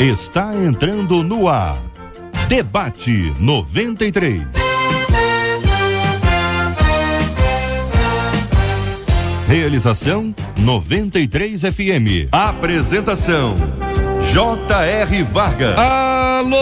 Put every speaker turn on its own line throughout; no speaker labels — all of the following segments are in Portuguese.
Está entrando no ar. Debate 93. Realização 93 FM. Apresentação J.R. Vargas.
Alô,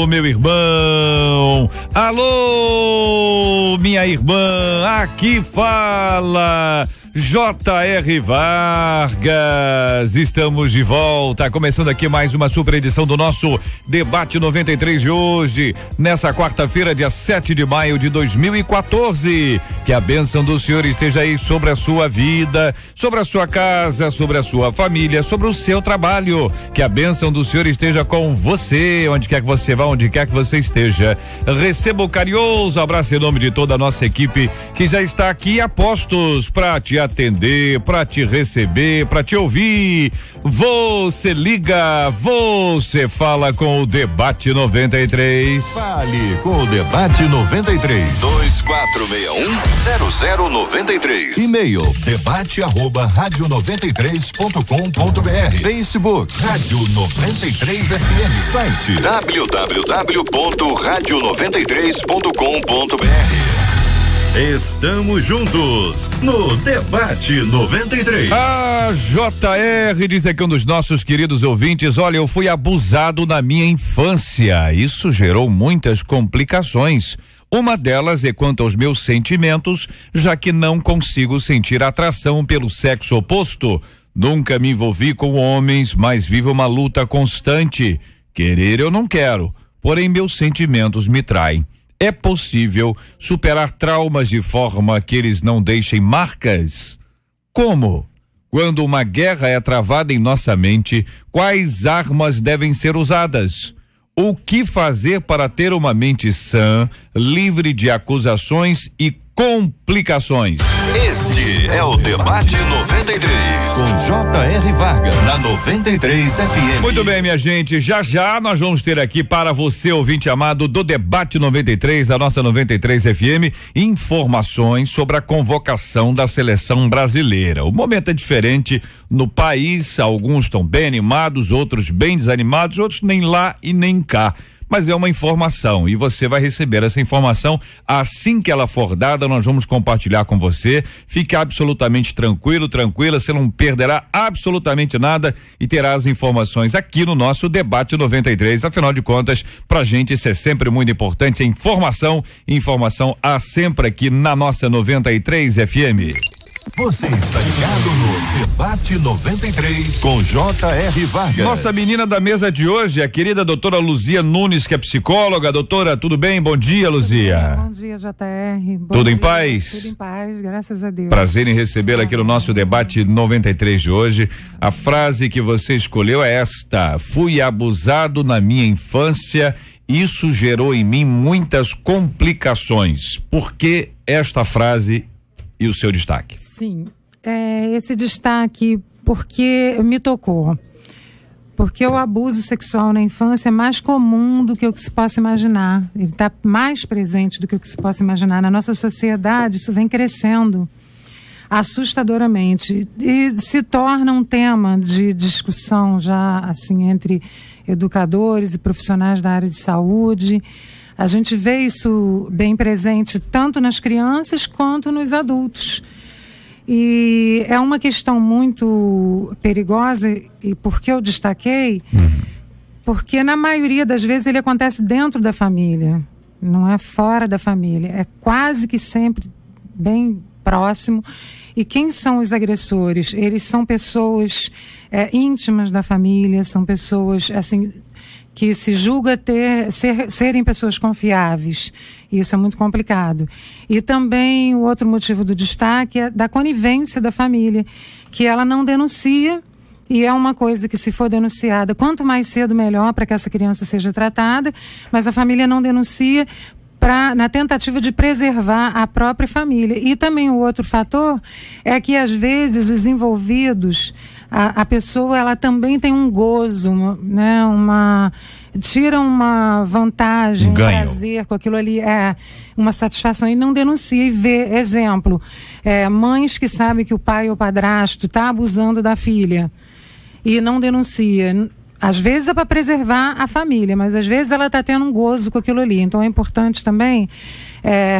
meu irmão. Alô, minha irmã. Aqui fala J.R. Vargas. Estamos de volta, começando aqui mais uma super edição do nosso Debate 93 de hoje, nessa quarta-feira, dia 7 de maio de 2014. Que a bênção do Senhor esteja aí sobre a sua vida, sobre a sua casa, sobre a sua família, sobre o seu trabalho. Que a bênção do Senhor esteja com você, onde quer que você vá, onde quer que você esteja. Receba o carinhoso abraço em nome de toda a nossa equipe que já está aqui a postos para te atender, para te receber, para te ouvir. Você liga, você fala com o Debate 93.
Fale com o Debate 93. 2461-0093. E-mail debate@radio93.com.br. Facebook Rádio 93 FM. Site www.radio93.com.br. Estamos juntos no Debate 93.
A JR diz aqui um dos nossos queridos ouvintes: olha, eu fui abusado na minha infância. Isso gerou muitas complicações. Uma delas é quanto aos meus sentimentos, já que não consigo sentir atração pelo sexo oposto. Nunca me envolvi com homens, mas vivo uma luta constante. Querer eu não quero, porém meus sentimentos me traem. É possível superar traumas de forma que eles não deixem marcas? Como? Quando uma guerra é travada em nossa mente, quais armas devem ser usadas? O que fazer para ter uma mente sã, livre de acusações e complicações?
Este é o Debate 93 com J.R. Vargas na 93 FM.
Muito bem, minha gente, já nós vamos ter aqui para você, ouvinte amado do Debate 93 da nossa 93 FM, informações sobre a convocação da seleção brasileira. O momento é diferente no país, alguns estão bem animados, outros bem desanimados, outros nem lá e nem cá. Mas é uma informação e você vai receber essa informação assim que ela for dada. Nós vamos compartilhar com você. Fique absolutamente tranquilo, tranquila, você não perderá absolutamente nada e terá as informações aqui no nosso Debate 93. Afinal de contas, pra gente isso é sempre muito importante, informação há sempre aqui na nossa 93 FM.
Você está ligado no Debate 93 com J.R. Vargas.
Nossa menina da mesa de hoje, a querida doutora Luzia Nunes, que é psicóloga. Doutora, tudo bem? Bom dia, Luzia.
Bom dia, J.R.
Tudo em paz?
Tudo em paz, graças a Deus.
Prazer em recebê-la aqui no nosso Debate 93 de hoje. A frase que você escolheu é esta: fui abusado na minha infância, isso gerou em mim muitas complicações. Por que esta frase e o seu destaque?
Sim, esse destaque porque me tocou. Porque o abuso sexual na infância é mais comum do que o que se possa imaginar. Ele está mais presente do que o que se possa imaginar. Na nossa sociedade, isso vem crescendo assustadoramente e se torna um tema de discussão já assim entre educadores e profissionais da área de saúde. A gente vê isso bem presente tanto nas crianças quanto nos adultos. E é uma questão muito perigosa, e por que eu destaquei? Porque na maioria das vezes ele acontece dentro da família, não é fora da família, é quase que sempre bem próximo. E quem são os agressores? Eles são pessoas íntimas da família, são pessoas assim que se julga serem pessoas confiáveis. Isso é muito complicado. E também o outro motivo do destaque é da conivência da família, que ela não denuncia, e é uma coisa que, se for denunciada, quanto mais cedo melhor para que essa criança seja tratada, mas a família não denuncia na tentativa de preservar a própria família. E também o outro fator é que, às vezes, os envolvidos, a pessoa, ela também tem um gozo, né? Tira uma vantagem, um prazer com aquilo ali, uma satisfação, e não denuncia e vê. Exemplo, mães que sabem que o pai ou padrasto está abusando da filha e não denuncia. Às vezes é para preservar a família, mas às vezes ela está tendo um gozo com aquilo ali. Então é importante também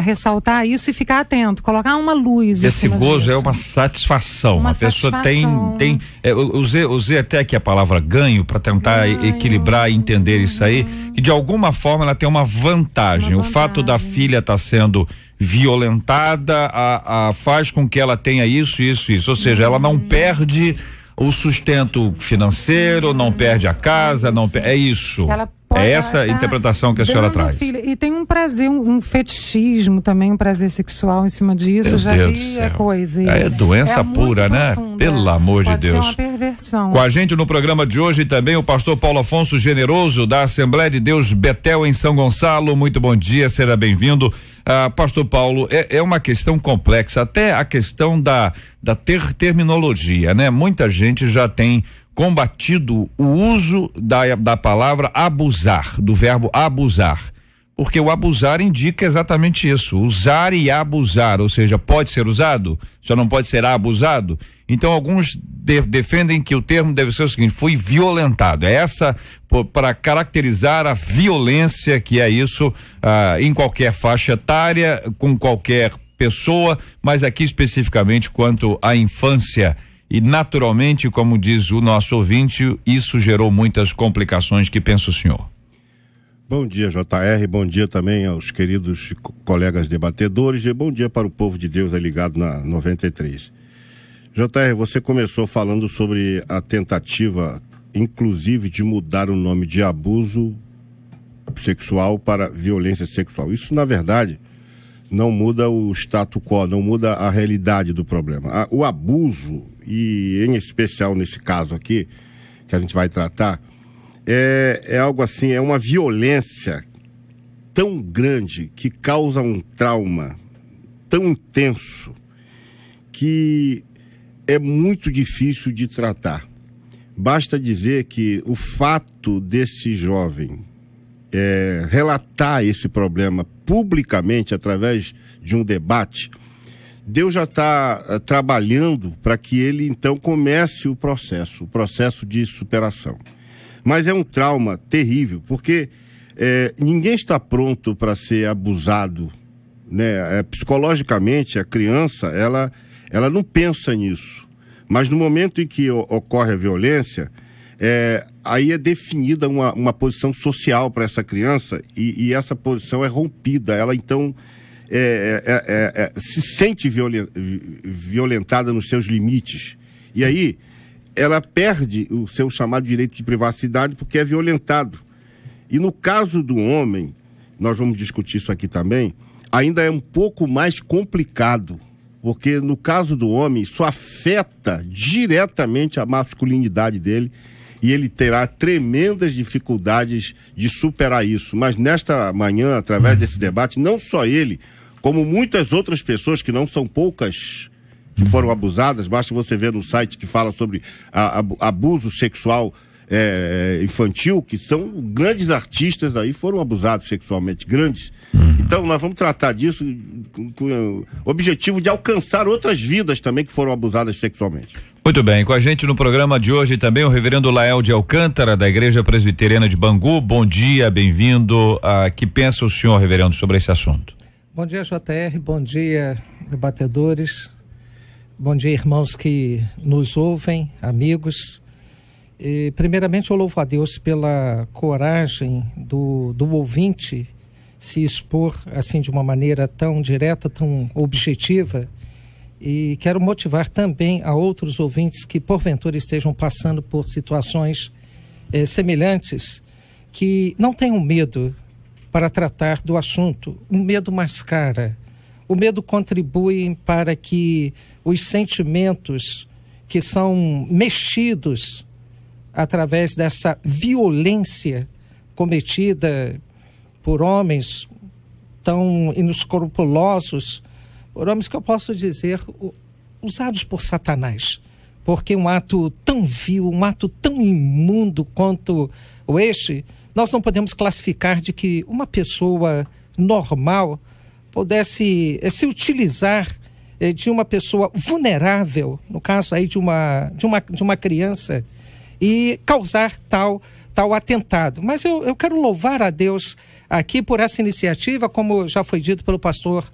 ressaltar isso e ficar atento, colocar uma luz.
Esse gozo é uma satisfação. A pessoa tem eu usei até aqui a palavra ganho para tentar equilibrar e entender isso aí, que de alguma forma ela tem uma vantagem. O fato da filha estar sendo violentada faz com que ela tenha isso. Ou seja, ela não perde o sustento financeiro, não perde a casa, é isso. É essa interpretação que a senhora traz.
E tem um prazer, um fetichismo também, um prazer sexual em cima disso.
Meu
já
Deus
vi a coisa.
É doença pura, né? Pelo amor de Deus.
Pode ser uma perversão.
Com a gente no programa de hoje também o pastor Paulo Afonso Generoso, da Assembleia de Deus Betel em São Gonçalo. Muito bom dia, seja bem-vindo. Pastor Paulo, é uma questão complexa, até a questão da terminologia, né? Muita gente já tem combatido o uso da palavra abusar, do verbo abusar, porque o abusar indica exatamente isso, usar e abusar, ou seja, pode ser usado, só não pode ser abusado. Então alguns defendem que o termo deve ser o seguinte: fui violentado. É essa para caracterizar a violência que é isso em qualquer faixa etária, com qualquer pessoa, mas aqui especificamente quanto à infância. E naturalmente, como diz o nosso ouvinte, isso gerou muitas complicações. Que pensa o senhor?
Bom dia, JR, bom dia também aos queridos colegas debatedores e bom dia para o povo de Deus ligado na 93. JR, você começou falando sobre a tentativa, inclusive, de mudar o nome de abuso sexual para violência sexual. Isso, na verdade, não muda o status quo, não muda a realidade do problema. O abuso, e em especial nesse caso aqui, que a gente vai tratar, é algo assim, é uma violência tão grande que causa um trauma tão intenso que é muito difícil de tratar. Basta dizer que o fato desse jovem relatar esse problema publicamente através de um debate, Deus já está trabalhando para que ele então comece o processo de superação. Mas é um trauma terrível, porque ninguém está pronto para ser abusado, né? Psicologicamente, a criança, ela não pensa nisso. Mas no momento em que ocorre a violência, aí é definida uma posição social para essa criança e essa posição é rompida. Ela então se sente violentada nos seus limites. E aí ela perde o seu chamado direito de privacidade porque é violentado. E no caso do homem, nós vamos discutir isso aqui também, ainda é um pouco mais complicado, porque no caso do homem isso afeta diretamente a masculinidade dele e ele terá tremendas dificuldades de superar isso. Mas nesta manhã, através desse debate, não só ele, como muitas outras pessoas, que não são poucas, que foram abusadas, basta você ver no site que fala sobre abuso sexual infantil, que são grandes artistas aí, foram abusados sexualmente, grandes. Então nós vamos tratar disso com o objetivo de alcançar outras vidas também que foram abusadas sexualmente.
Muito bem, com a gente no programa de hoje também o reverendo Lael de Alcântara, da Igreja Presbiteriana de Bangu. Bom dia, bem-vindo. Que pensa o senhor, reverendo, sobre esse assunto?
Bom dia, JR, bom dia, debatedores, bom dia, irmãos que nos ouvem, amigos. E, primeiramente, eu louvo a Deus pela coragem do ouvinte se expor assim de uma maneira tão direta, tão objetiva, e quero motivar também a outros ouvintes que porventura estejam passando por situações semelhantes, que não tenham medo para tratar do assunto. O medo mascara, o medo contribui para que os sentimentos que são mexidos através dessa violência cometida por homens tão inescrupulosos, por homens que eu posso dizer usados por Satanás, porque um ato tão vil, um ato tão imundo quanto este, nós não podemos classificar de que uma pessoa normal pudesse se utilizar de uma pessoa vulnerável, no caso aí de uma criança, e causar tal atentado. Mas eu quero louvar a Deus aqui por essa iniciativa, como já foi dito pelo pastor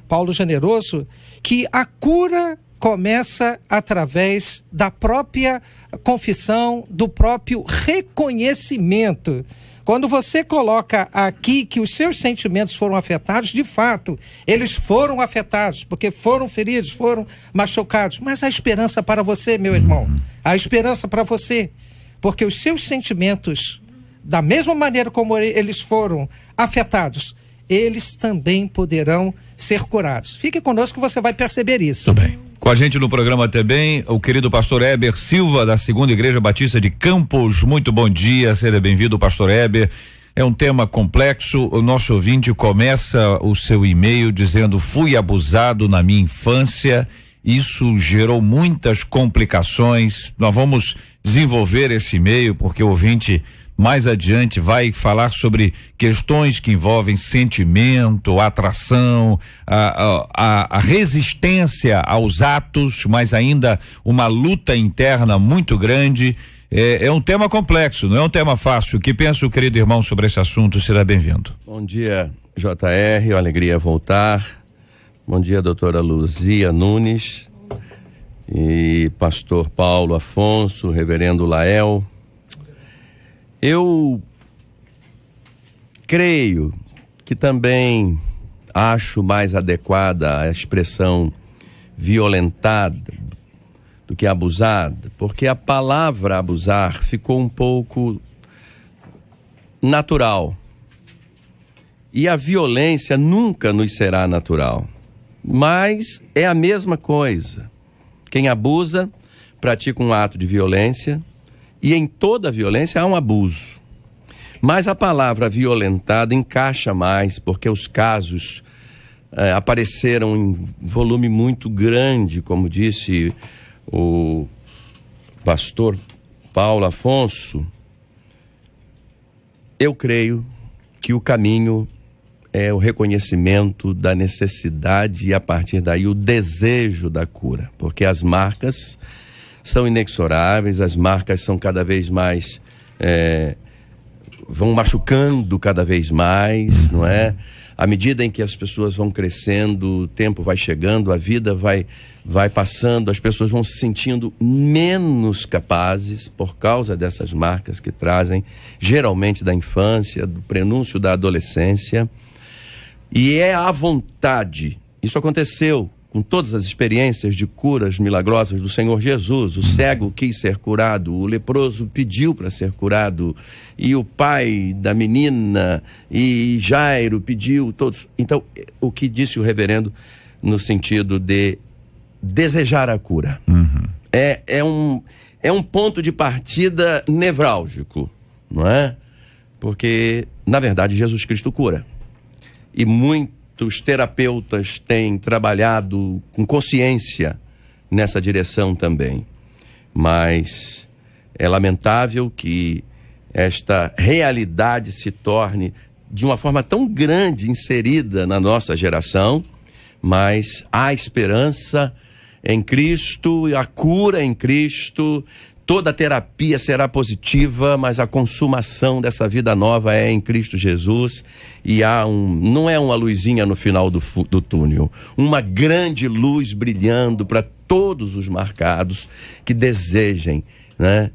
Paulo Generoso, que a cura começa através da própria confissão, do próprio reconhecimento. Quando você coloca aqui que os seus sentimentos foram afetados, de fato, eles foram afetados, porque foram feridos, foram machucados. Mas a esperança para você, meu irmão, a esperança para você, porque os seus sentimentos, da mesma maneira como eles foram afetados, eles também poderão ser curados. Fique conosco que você vai perceber isso.
Tudo bem. Com a gente no programa também, o querido pastor Heber Silva, da Segunda Igreja Batista de Campos. Muito bom dia, seja bem-vindo, pastor Heber. É um tema complexo. O nosso ouvinte começa o seu e-mail dizendo: fui abusado na minha infância. Isso gerou muitas complicações. Nós vamos desenvolver esse e-mail porque o ouvinte mais adiante vai falar sobre questões que envolvem sentimento, atração, a resistência aos atos, mas ainda uma luta interna muito grande. É um tema complexo, não é um tema fácil. O que pensa o querido irmão sobre esse assunto? Será bem-vindo.
Bom dia, JR, uma alegria voltar. Bom dia, doutora Luzia Nunes e pastor Paulo Afonso, reverendo Lael. Eu creio que também acho mais adequada a expressão violentada do que abusada, porque a palavra abusar ficou um pouco natural. E a violência nunca nos será natural, mas é a mesma coisa. Quem abusa pratica um ato de violência, e em toda violência há um abuso. Mas a palavra violentada encaixa mais, porque os casos apareceram em volume muito grande, como disse o pastor Paulo Afonso. Eu creio que o caminho é o reconhecimento da necessidade e, a partir daí, o desejo da cura, porque as marcas são inexoráveis, as marcas são cada vez mais, vão machucando cada vez mais, não é? À medida em que as pessoas vão crescendo, o tempo vai chegando, a vida vai passando, as pessoas vão se sentindo menos capazes por causa dessas marcas que trazem, geralmente da infância, do prenúncio da adolescência. E é a vontade, isso aconteceu com todas as experiências de curas milagrosas do Senhor Jesus. O cego quis ser curado, o leproso pediu para ser curado, e o pai da menina e Jairo pediu, todos. Então, o que disse o reverendo no sentido de desejar a cura. É um ponto de partida nevrálgico, não é? Porque, na verdade, Jesus Cristo cura. E muitos terapeutas têm trabalhado com consciência nessa direção também. Mas é lamentável que esta realidade se torne de uma forma tão grande inserida na nossa geração, mas há esperança em Cristo, a cura em Cristo. Toda terapia será positiva, mas a consumação dessa vida nova é em Cristo Jesus, e não é uma luzinha no final do túnel, uma grande luz brilhando para todos os marcados que desejem, né,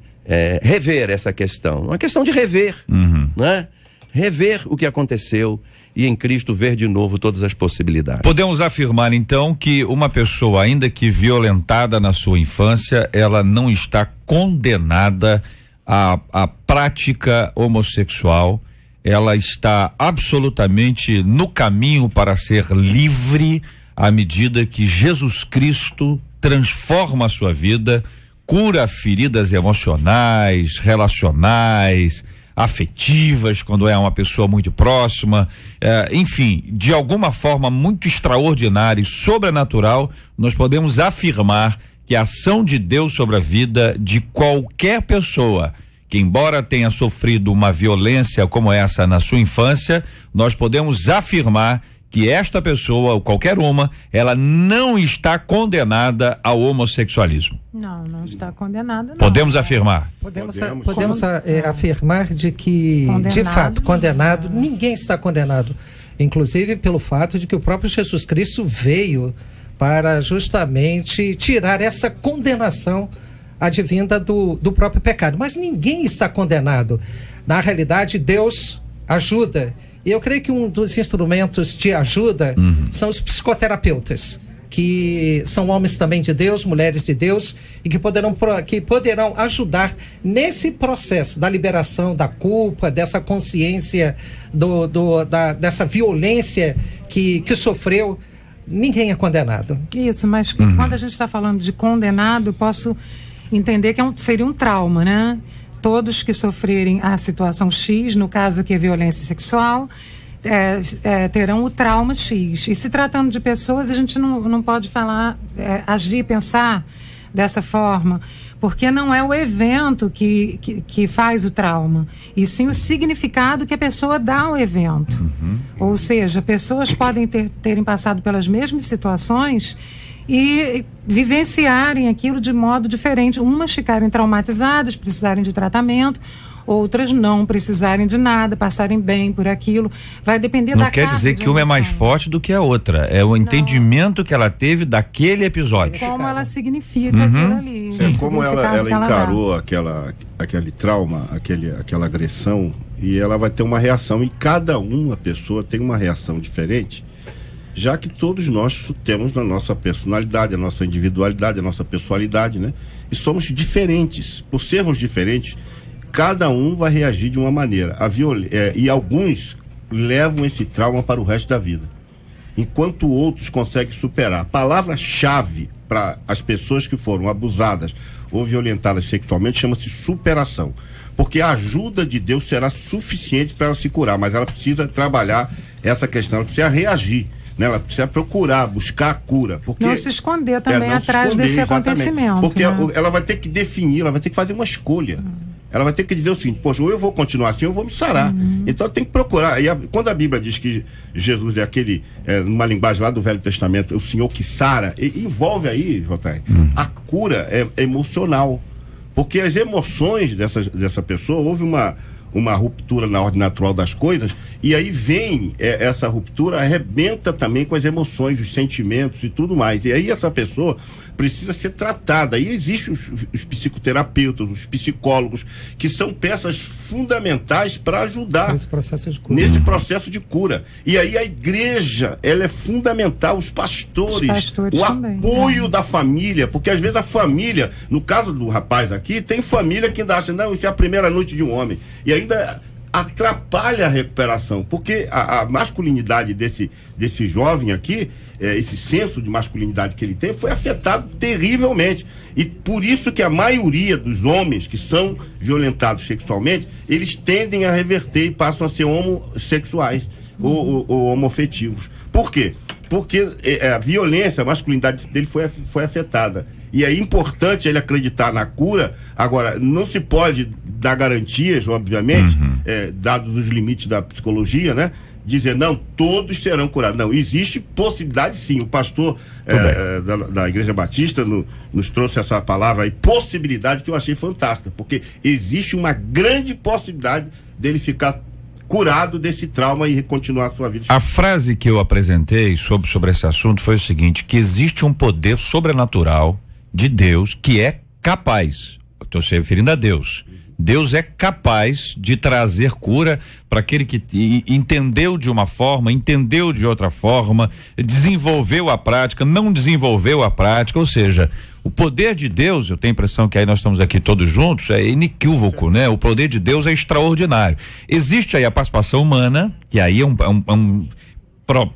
rever essa questão. Uma questão de rever, né? Rever o que aconteceu e em Cristo ver de novo todas as possibilidades.
Podemos afirmar então que uma pessoa, ainda que violentada na sua infância, ela não está condenada à prática homossexual, ela está absolutamente no caminho para ser livre à medida que Jesus Cristo transforma a sua vida, cura feridas emocionais, relacionais, afetivas, quando é uma pessoa muito próxima, enfim, de alguma forma muito extraordinária e sobrenatural, nós podemos afirmar que a ação de Deus sobre a vida de qualquer pessoa, que embora tenha sofrido uma violência como essa na sua infância, nós podemos afirmar que esta pessoa, ou qualquer uma, ela não está condenada ao homossexualismo.
Não está condenada, não.
Podemos afirmar?
Podemos afirmar de que, condenado, de fato, condenado, ninguém está condenado. Inclusive pelo fato de que o próprio Jesus Cristo veio para justamente tirar essa condenação advinda do próprio pecado. Mas ninguém está condenado. Na realidade, Deus ajuda. E eu creio que um dos instrumentos de ajuda são os psicoterapeutas, que são homens também de Deus, mulheres de Deus, e que poderão ajudar nesse processo da liberação da culpa, dessa consciência, dessa violência que sofreu. Ninguém é condenado.
Isso, mas quando a gente está falando de condenado, eu posso entender que seria um trauma, né? Todos que sofrerem a situação X, no caso que é violência sexual, terão o trauma X. E se tratando de pessoas, a gente não pode falar, agir, pensar dessa forma, porque não é o evento que faz o trauma, e sim o significado que a pessoa dá ao evento. Ou seja, pessoas podem terem passado pelas mesmas situações e vivenciarem aquilo de modo diferente. Umas ficarem traumatizadas, precisarem de tratamento, outras não precisarem de nada, passarem bem por aquilo. Vai depender da carga. Não quer dizer que uma é mais forte do que a outra. É o entendimento que ela teve daquele episódio. Como ela significa aquilo ali.
Como ela encarou aquele trauma, aquela agressão, e ela vai ter uma reação. E cada uma pessoa tem uma reação diferente, já que todos nós temos a nossa personalidade, a nossa individualidade, a nossa pessoalidade, né? E somos diferentes. Por sermos diferentes, cada um vai reagir de uma maneira. E alguns levam esse trauma para o resto da vida, enquanto outros conseguem superar. A palavra-chave para as pessoas que foram abusadas ou violentadas sexualmente chama-se superação. Porque a ajuda de Deus será suficiente para ela se curar, mas ela precisa trabalhar essa questão, ela precisa reagir. Ela precisa procurar, buscar a cura. Porque
não se esconder também atrás desse acontecimento.
Porque ela vai ter que definir, ela vai ter que fazer uma escolha. Ela vai ter que dizer o seguinte: poxa, ou eu vou continuar assim, ou eu vou me sarar. Então tem que procurar. E quando a Bíblia diz que Jesus é aquele, numa linguagem lá do Velho Testamento, o Senhor que sara, envolve aí, J.R., a cura é emocional. Porque as emoções dessa pessoa, houve uma ruptura na ordem natural das coisas, e aí vem essa ruptura, arrebenta também com as emoções, os sentimentos e tudo mais. E aí essa pessoa precisa ser tratada. E existem os psicoterapeutas, os psicólogos, que são peças fundamentais para ajudar nesse processo de cura. E aí a igreja, ela é fundamental, os pastores o também, apoio da família, porque às vezes a família, no caso do rapaz aqui, tem família que ainda acha, não, isso é a primeira noite de um homem, e ainda atrapalha a recuperação, porque a masculinidade desse jovem aqui, esse senso de masculinidade que ele tem, foi afetado terrivelmente. E por isso que a maioria dos homens que são violentados sexualmente, eles tendem a reverter e passam a ser homossexuais ou homoafetivos. Por quê? Porque a violência, a masculinidade dele foi afetada. E é importante ele acreditar na cura. Agora, não se pode dar garantias, obviamente, dados os limites da psicologia, né? Dizer, não, todos serão curados. Não, existe possibilidade sim. O pastor da Igreja Batista nos trouxe essa palavra aí, possibilidade, que eu achei fantástica, porque existe uma grande possibilidade dele ficar curado desse trauma e continuar a sua vida.
A frase que eu apresentei sobre esse assunto foi o seguinte: que existe um poder sobrenatural de Deus que é capaz, estou se referindo a Deus. Deus é capaz de trazer cura para aquele que entendeu de uma forma, entendeu de outra forma, desenvolveu a prática, não desenvolveu a prática, ou seja, o poder de Deus, eu tenho a impressão que aí nós estamos aqui todos juntos, é inequívoco, né? O poder de Deus é extraordinário. Existe aí a participação humana, que aí é um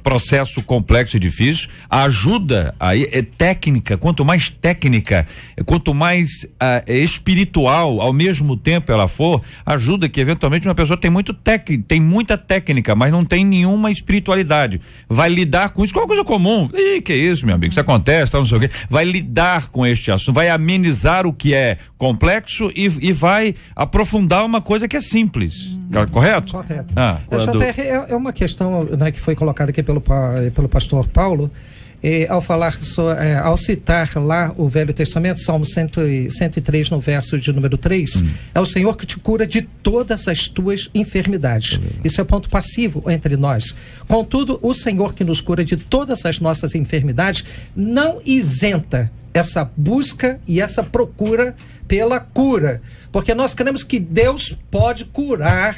processo complexo e difícil. A ajuda aí é técnica, quanto mais técnica, quanto mais espiritual ao mesmo tempo ela for, ajuda que eventualmente uma pessoa tem muita técnica, mas não tem nenhuma espiritualidade. Vai lidar com isso, com uma coisa comum. Que é isso, meu amigo? Isso acontece, não sei o quê. Vai lidar com este assunto, vai amenizar o que é complexo e vai aprofundar uma coisa que é simples. Correto?
Correto. É uma questão, né, que foi colocada colocado aqui pelo pastor Paulo, ao citar lá o Velho Testamento, Salmo 103, no verso de número 3, é o Senhor que te cura de todas as tuas enfermidades. Isso é ponto passivo entre nós. Contudo, o Senhor que nos cura de todas as nossas enfermidades não isenta essa busca e essa procura pela cura, porque nós cremos que Deus pode curar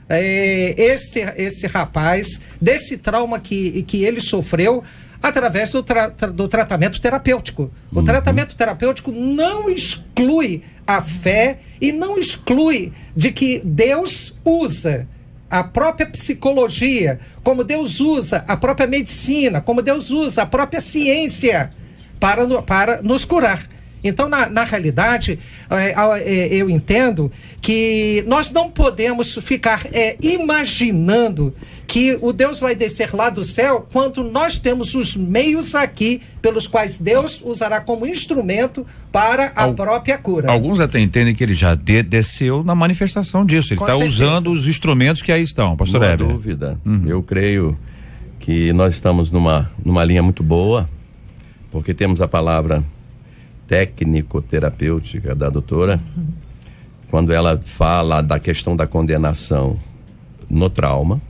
esse rapaz desse trauma que ele sofreu através do tratamento terapêutico. O tratamento terapêutico não exclui a fé e não exclui de que Deus usa a própria psicologia, como Deus usa a própria medicina, como Deus usa a própria ciência para nos curar. Então, na realidade, eu entendo que nós não podemos ficar imaginando que o Deus vai descer lá do céu quando nós temos os meios aqui pelos quais Deus usará como instrumento para a própria cura.
Alguns até entendem que ele já desceu na manifestação disso. Ele está usando os instrumentos que aí estão, pastor Heber.
Não há dúvida. Eu creio que nós estamos numa linha muito boa, porque temos a palavra técnico-terapêutica da doutora, quando ela fala da questão da condenação no trauma,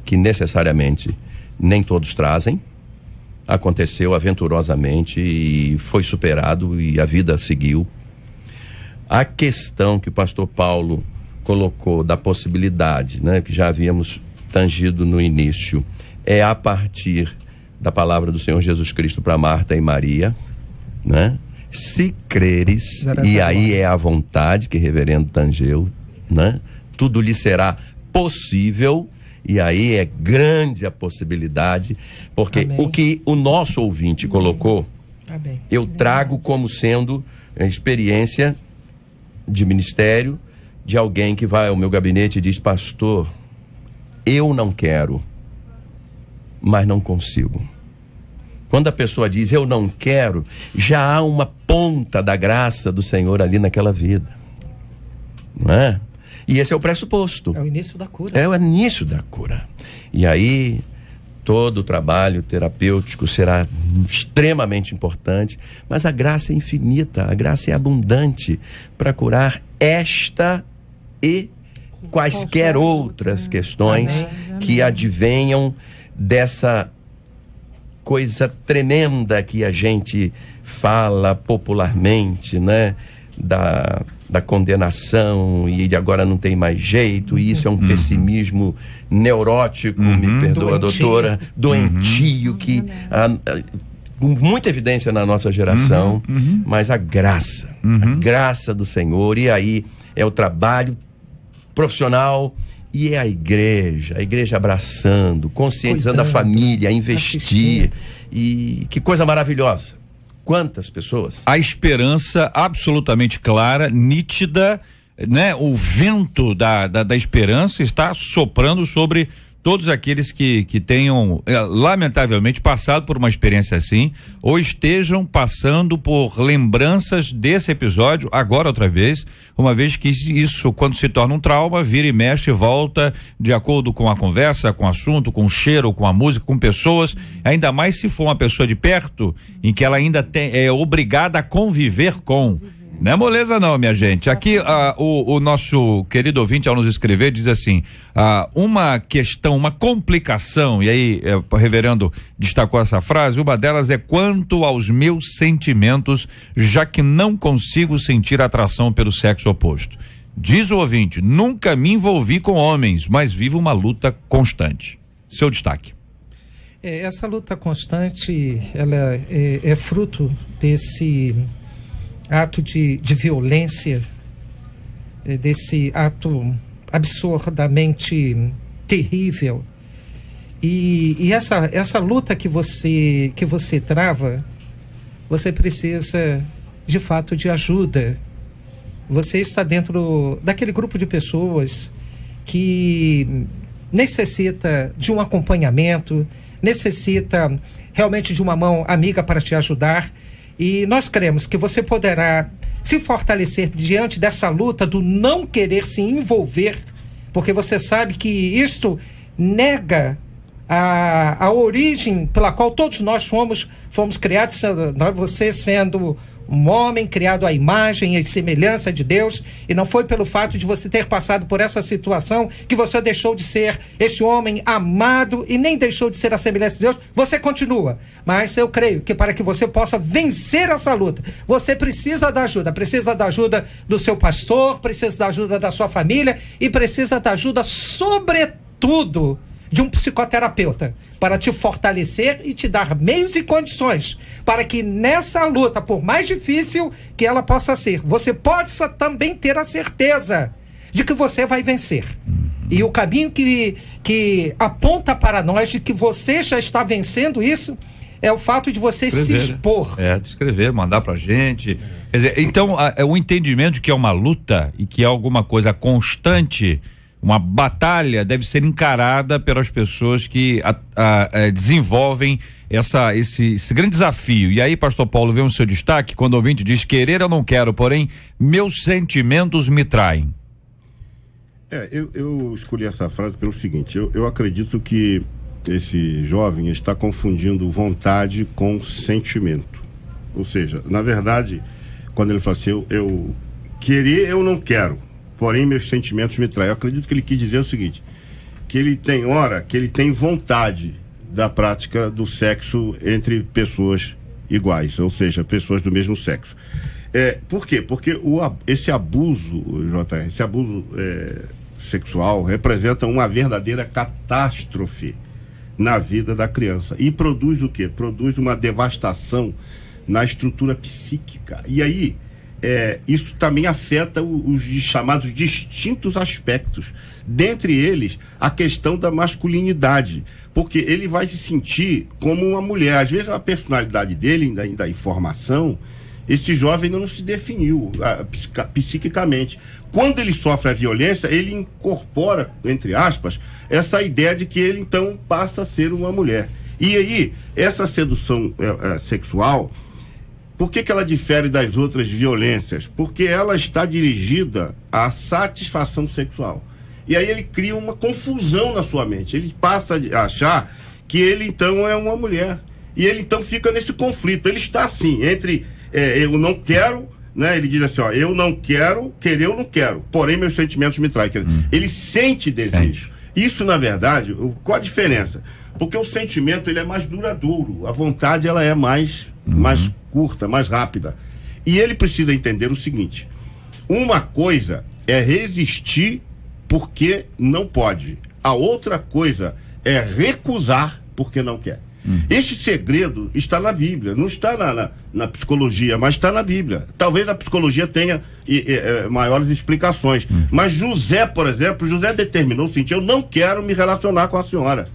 que necessariamente nem todos trazem, aconteceu aventurosamente e foi superado e a vida seguiu. A questão que o pastor Paulo colocou da possibilidade, né, que já havíamos tangido no início, é a partir da palavra do Senhor Jesus Cristo para Marta e Maria, né? Se creres, e aí é a vontade que reverendo tangeu, né? Tudo lhe será possível, e aí é grande a possibilidade, porque Amém. O que o nosso ouvinte colocou, Amém. Eu trago como sendo a experiência de ministério de alguém que vai ao meu gabinete e diz: pastor, eu não quero, mas não consigo. Quando a pessoa diz eu não quero, já há uma ponta da graça do Senhor ali naquela vida, não é? E esse é o pressuposto.
É o início da cura.
É o início da cura. E aí todo o trabalho terapêutico será extremamente importante, mas a graça é infinita, a graça é abundante para curar esta e quaisquer outras questões que advenham dessa coisa tremenda que a gente fala popularmente, né? Da condenação e de agora não tem mais jeito, e isso é um pessimismo neurótico, me perdoa, doutora, doentio, que com muita evidência na nossa geração, mas a graça do Senhor, e aí é o trabalho profissional. E é a igreja abraçando, conscientizando a família, a investir. E que coisa maravilhosa. Quantas pessoas?
A esperança absolutamente clara, nítida, né? O vento da esperança está soprando sobre todos aqueles que tenham, lamentavelmente, passado por uma experiência assim, ou estejam passando por lembranças desse episódio, agora outra vez, uma vez que isso, quando se torna um trauma, vira e mexe e volta de acordo com a conversa, com o assunto, com o cheiro, com a música, com pessoas, ainda mais se for uma pessoa de perto, em que ela ainda é obrigada a conviver com. Não é moleza não, minha gente. Aqui o nosso querido ouvinte, ao nos escrever, diz assim, uma questão, uma complicação, e aí o reverendo destacou essa frase, uma delas é quanto aos meus sentimentos, já que não consigo sentir atração pelo sexo oposto. Diz o ouvinte, nunca me envolvi com homens, mas vivo uma luta constante. Seu destaque.
Essa luta constante, ela é fruto desse ato de violência, desse ato absurdamente terrível, e essa luta que você trava, você precisa de fato de ajuda. Você está dentro daquele grupo de pessoas que necessita de um acompanhamento, necessita realmente de uma mão amiga para te ajudar. E nós cremos que você poderá se fortalecer diante dessa luta do não querer se envolver, porque você sabe que isto nega a origem pela qual todos nós fomos criados, você sendo um homem criado à imagem e semelhança de Deus, e não foi pelo fato de você ter passado por essa situação que você deixou de ser esse homem amado e nem deixou de ser a semelhança de Deus. Você continua, mas eu creio que para que você possa vencer essa luta, você precisa da ajuda do seu pastor, precisa da ajuda da sua família e precisa da ajuda, sobretudo, de um psicoterapeuta, para te fortalecer e te dar meios e condições para que nessa luta, por mais difícil que ela possa ser, você possa também ter a certeza de que você vai vencer. E o caminho que aponta para nós de que você já está vencendo isso é o fato de você se expor.
De escrever, mandar pra gente. Quer dizer, então, o entendimento de que é uma luta e que é alguma coisa constante, uma batalha, deve ser encarada pelas pessoas que desenvolvem esse grande desafio. E aí, pastor Paulo, vem o seu destaque quando o ouvinte diz: querer eu não quero, porém meus sentimentos me traem.
Eu escolhi essa frase pelo seguinte: eu acredito que esse jovem está confundindo vontade com sentimento. Ou seja, na verdade, quando ele fala assim, eu querer eu não quero, porém meus sentimentos me traem, eu acredito que ele quis dizer o seguinte: que ele tem hora que ele tem vontade da prática do sexo entre pessoas iguais, ou seja, pessoas do mesmo sexo. Por quê? Porque esse abuso, JR, esse abuso sexual representa uma verdadeira catástrofe na vida da criança. E produz o quê? Produz uma devastação na estrutura psíquica. E aí, isso também afeta os chamados distintos aspectos. Dentre eles, a questão da masculinidade. Porque ele vai se sentir como uma mulher. Às vezes, a personalidade dele, ainda em formação, esse jovem ainda não se definiu psiquicamente. Quando ele sofre a violência, ele incorpora, entre aspas, essa ideia de que ele, então, passa a ser uma mulher. E aí, essa sedução sexual, por que ela difere das outras violências? Porque ela está dirigida à satisfação sexual. E aí ele cria uma confusão na sua mente. Ele passa a achar que ele, então, é uma mulher. E ele, então, fica nesse conflito. Ele está, assim, entre eu não quero, né? Ele diz assim, eu não quero, querer eu não quero, porém meus sentimentos me traem. Ele sente desejo. Isso, na verdade, qual a diferença? Porque o sentimento, ele é mais duradouro, a vontade, ela é mais curta, mais rápida. E ele precisa entender o seguinte: uma coisa é resistir porque não pode, a outra coisa é recusar porque não quer. Este segredo está na Bíblia, não está na psicologia, mas está na Bíblia. Talvez a psicologia tenha maiores explicações. Mas José, por exemplo, José determinou o seguinte: eu não quero me relacionar com a senhora.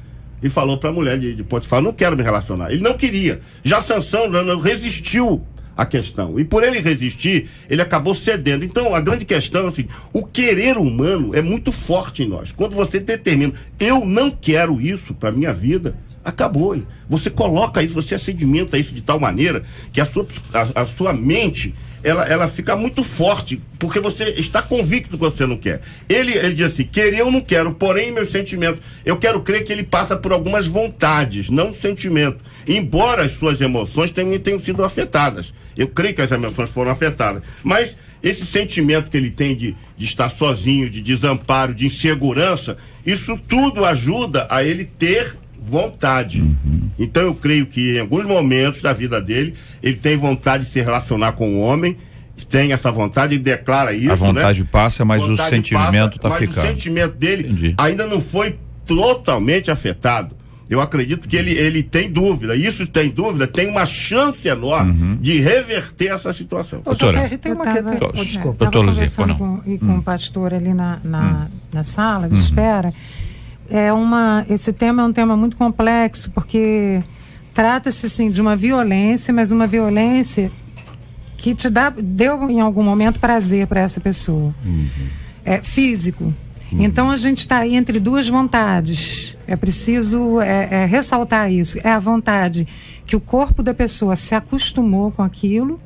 E falou para a mulher de Potifar: não quero me relacionar. Ele não queria. Já Sansão resistiu à questão. E por ele resistir, ele acabou cedendo. Então, a grande questão é assim: o querer humano é muito forte em nós. Quando você determina, eu não quero isso para minha vida, acabou. Você coloca isso, você sedimenta isso de tal maneira que a sua mente, ela fica muito forte, porque você está convicto que você não quer. Ele diz assim: querer eu não quero, porém meus sentimentos. Eu quero crer que ele passa por algumas vontades, não sentimento. Embora as suas emoções tenham sido afetadas. Eu creio que as emoções foram afetadas. Mas esse sentimento que ele tem de estar sozinho, de desamparo, de insegurança, isso tudo ajuda a ele ter vontade. Então eu creio que em alguns momentos da vida dele, ele tem vontade de se relacionar com o homem, tem essa vontade, ele declara isso,
a vontade, né? Passa, mas o sentimento está ficando. Mas o sentimento dele ainda não foi totalmente afetado. Eu acredito que ele tem dúvida. Isso tem dúvida, tem uma chance enorme de reverter essa situação.
Doutora, desculpa. Eu estava conversando com o pastor ali na sala de espera. Esse tema é um tema muito complexo, porque trata-se, sim, de uma violência, mas uma violência que deu em algum momento prazer para essa pessoa. Físico. Então a gente está aí entre duas vontades. É preciso ressaltar isso. É a vontade que o corpo da pessoa se acostumou com aquilo,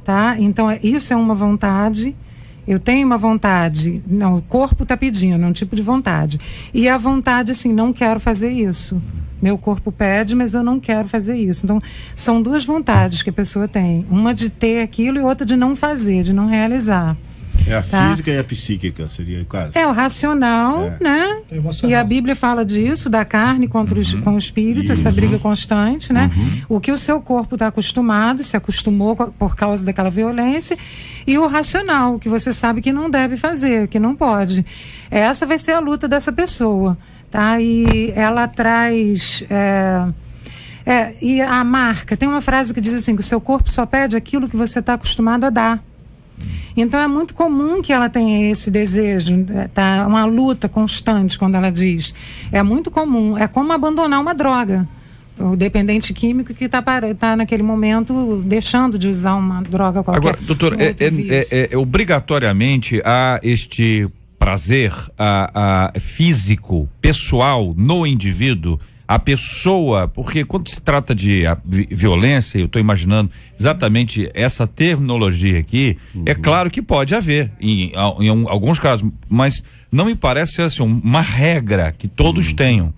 tá? Então isso é uma vontade. Eu tenho uma vontade, não, o corpo está pedindo, é um tipo de vontade. E a vontade, assim, não quero fazer isso. Meu corpo pede, mas eu não quero fazer isso. Então, são duas vontades que a pessoa tem. Uma de ter aquilo e outra de não fazer, de não realizar.
É a física e a psíquica, seria o caso.
É o racional, né? E a Bíblia fala disso, da carne contra com o espírito, essa briga constante, né? O que o seu corpo está acostumado, se acostumou por causa daquela violência, e o racional, que você sabe que não deve fazer, que não pode. Essa vai ser a luta dessa pessoa, tá? E ela traz... e a marca, tem uma frase que diz assim, que o seu corpo só pede aquilo que você está acostumado a dar. Então é muito comum que ela tenha esse desejo, tá? Uma luta constante quando ela diz. É muito comum, é como abandonar uma droga. O dependente químico que está naquele momento deixando de usar uma droga qualquer.
Agora, doutor, obrigatoriamente há este prazer físico, pessoal no indivíduo, a pessoa, porque quando se trata de violência, eu estou imaginando exatamente essa terminologia aqui, é claro que pode haver em alguns casos, mas não me parece assim uma regra que todos tenham.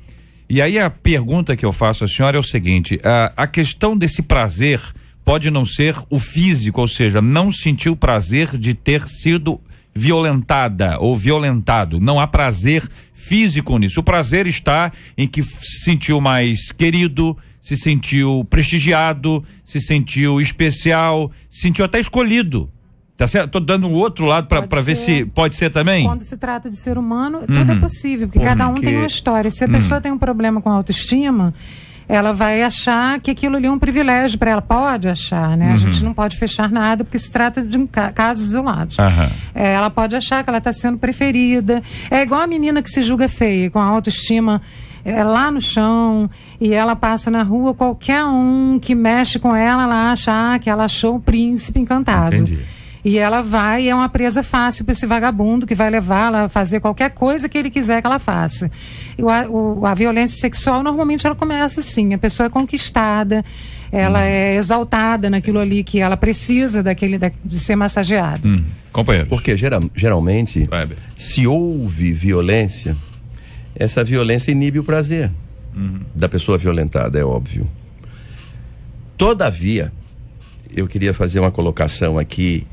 E aí a pergunta que eu faço à senhora é o seguinte: a questão desse prazer pode não ser o físico, ou seja, não sentir o prazer de ter sido violentada ou violentado, não há prazer físico nisso. O prazer está em que se sentiu mais querido, se sentiu prestigiado, se sentiu especial, se sentiu até escolhido. Tá certo? Tô dando um outro lado para ver se pode ser também.
Quando se trata de ser humano, tudo é possível, porque cada um tem uma história. Se a pessoa tem um problema com a autoestima, ela vai achar que aquilo ali é um privilégio para ela. Pode achar, né? A gente não pode fechar nada, porque se trata de casos isolados. Ela pode achar que ela está sendo preferida. É igual a menina que se julga feia, com a autoestima lá no chão, e ela passa na rua, qualquer um que mexe com ela, ela acha que ela achou o príncipe encantado.
Entendi.
E ela vai, é uma presa fácil para esse vagabundo que vai levá-la a fazer qualquer coisa que ele quiser que ela faça. E a violência sexual, normalmente, ela começa assim: a pessoa é conquistada, ela é exaltada naquilo ali que ela precisa de ser massageada.
Companheiro.
Porque geralmente, se houve violência, essa violência inibe o prazer da pessoa violentada, é óbvio. Todavia, eu queria fazer uma colocação aqui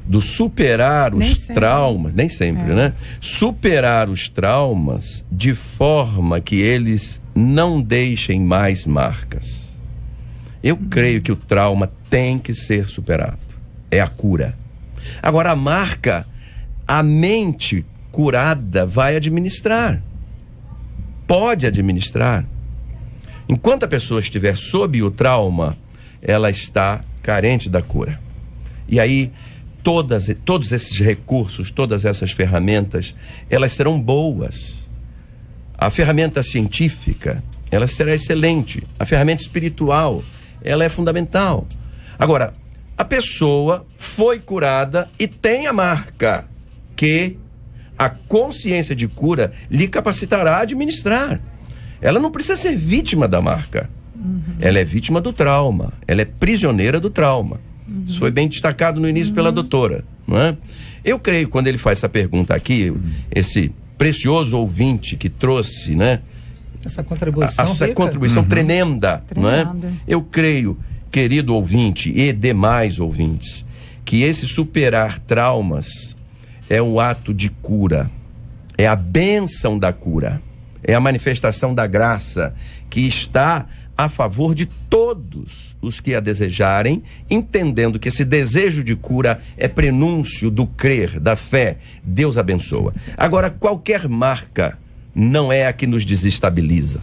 do superar os traumas, nem sempre, né? Superar os traumas de forma que eles não deixem mais marcas. Eu creio que o trauma tem que ser superado. É a cura. Agora, a marca, a mente curada vai administrar. Pode administrar. Enquanto a pessoa estiver sob o trauma, ela está carente da cura. E aí, todos esses recursos, todas essas ferramentas, elas serão boas. A ferramenta científica, ela será excelente. A ferramenta espiritual, ela é fundamental. Agora, a pessoa foi curada e tem a marca que a consciência de cura lhe capacitará a administrar. Ela não precisa ser vítima da marca. Ela é vítima do trauma. Ela é prisioneira do trauma. Isso foi bem destacado no início pela doutora, não é? Eu creio, quando ele faz essa pergunta aqui, esse precioso ouvinte que trouxe, né?
Essa contribuição
tremenda, não é? Eu creio, querido ouvinte e demais ouvintes, que esse superar traumas é um ato de cura, é a bênção da cura, é a manifestação da graça que está a favor de todos os que a desejarem, entendendo que esse desejo de cura é prenúncio do crer, da fé. Deus abençoa. Agora, qualquer marca não é a que nos desestabiliza.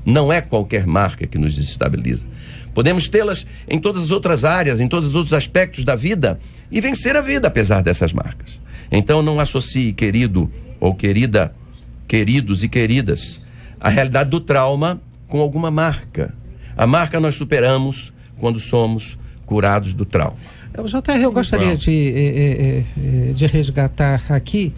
Não é qualquer marca que nos desestabiliza. Podemos tê-las em todas as outras áreas, em todos os outros aspectos da vida e vencer a vida apesar dessas marcas. Então não associe, querido ou querida, queridos e queridas, a realidade do trauma com alguma marca. A marca nós superamos quando somos curados do trauma.
JR, eu gostaria de resgatar aqui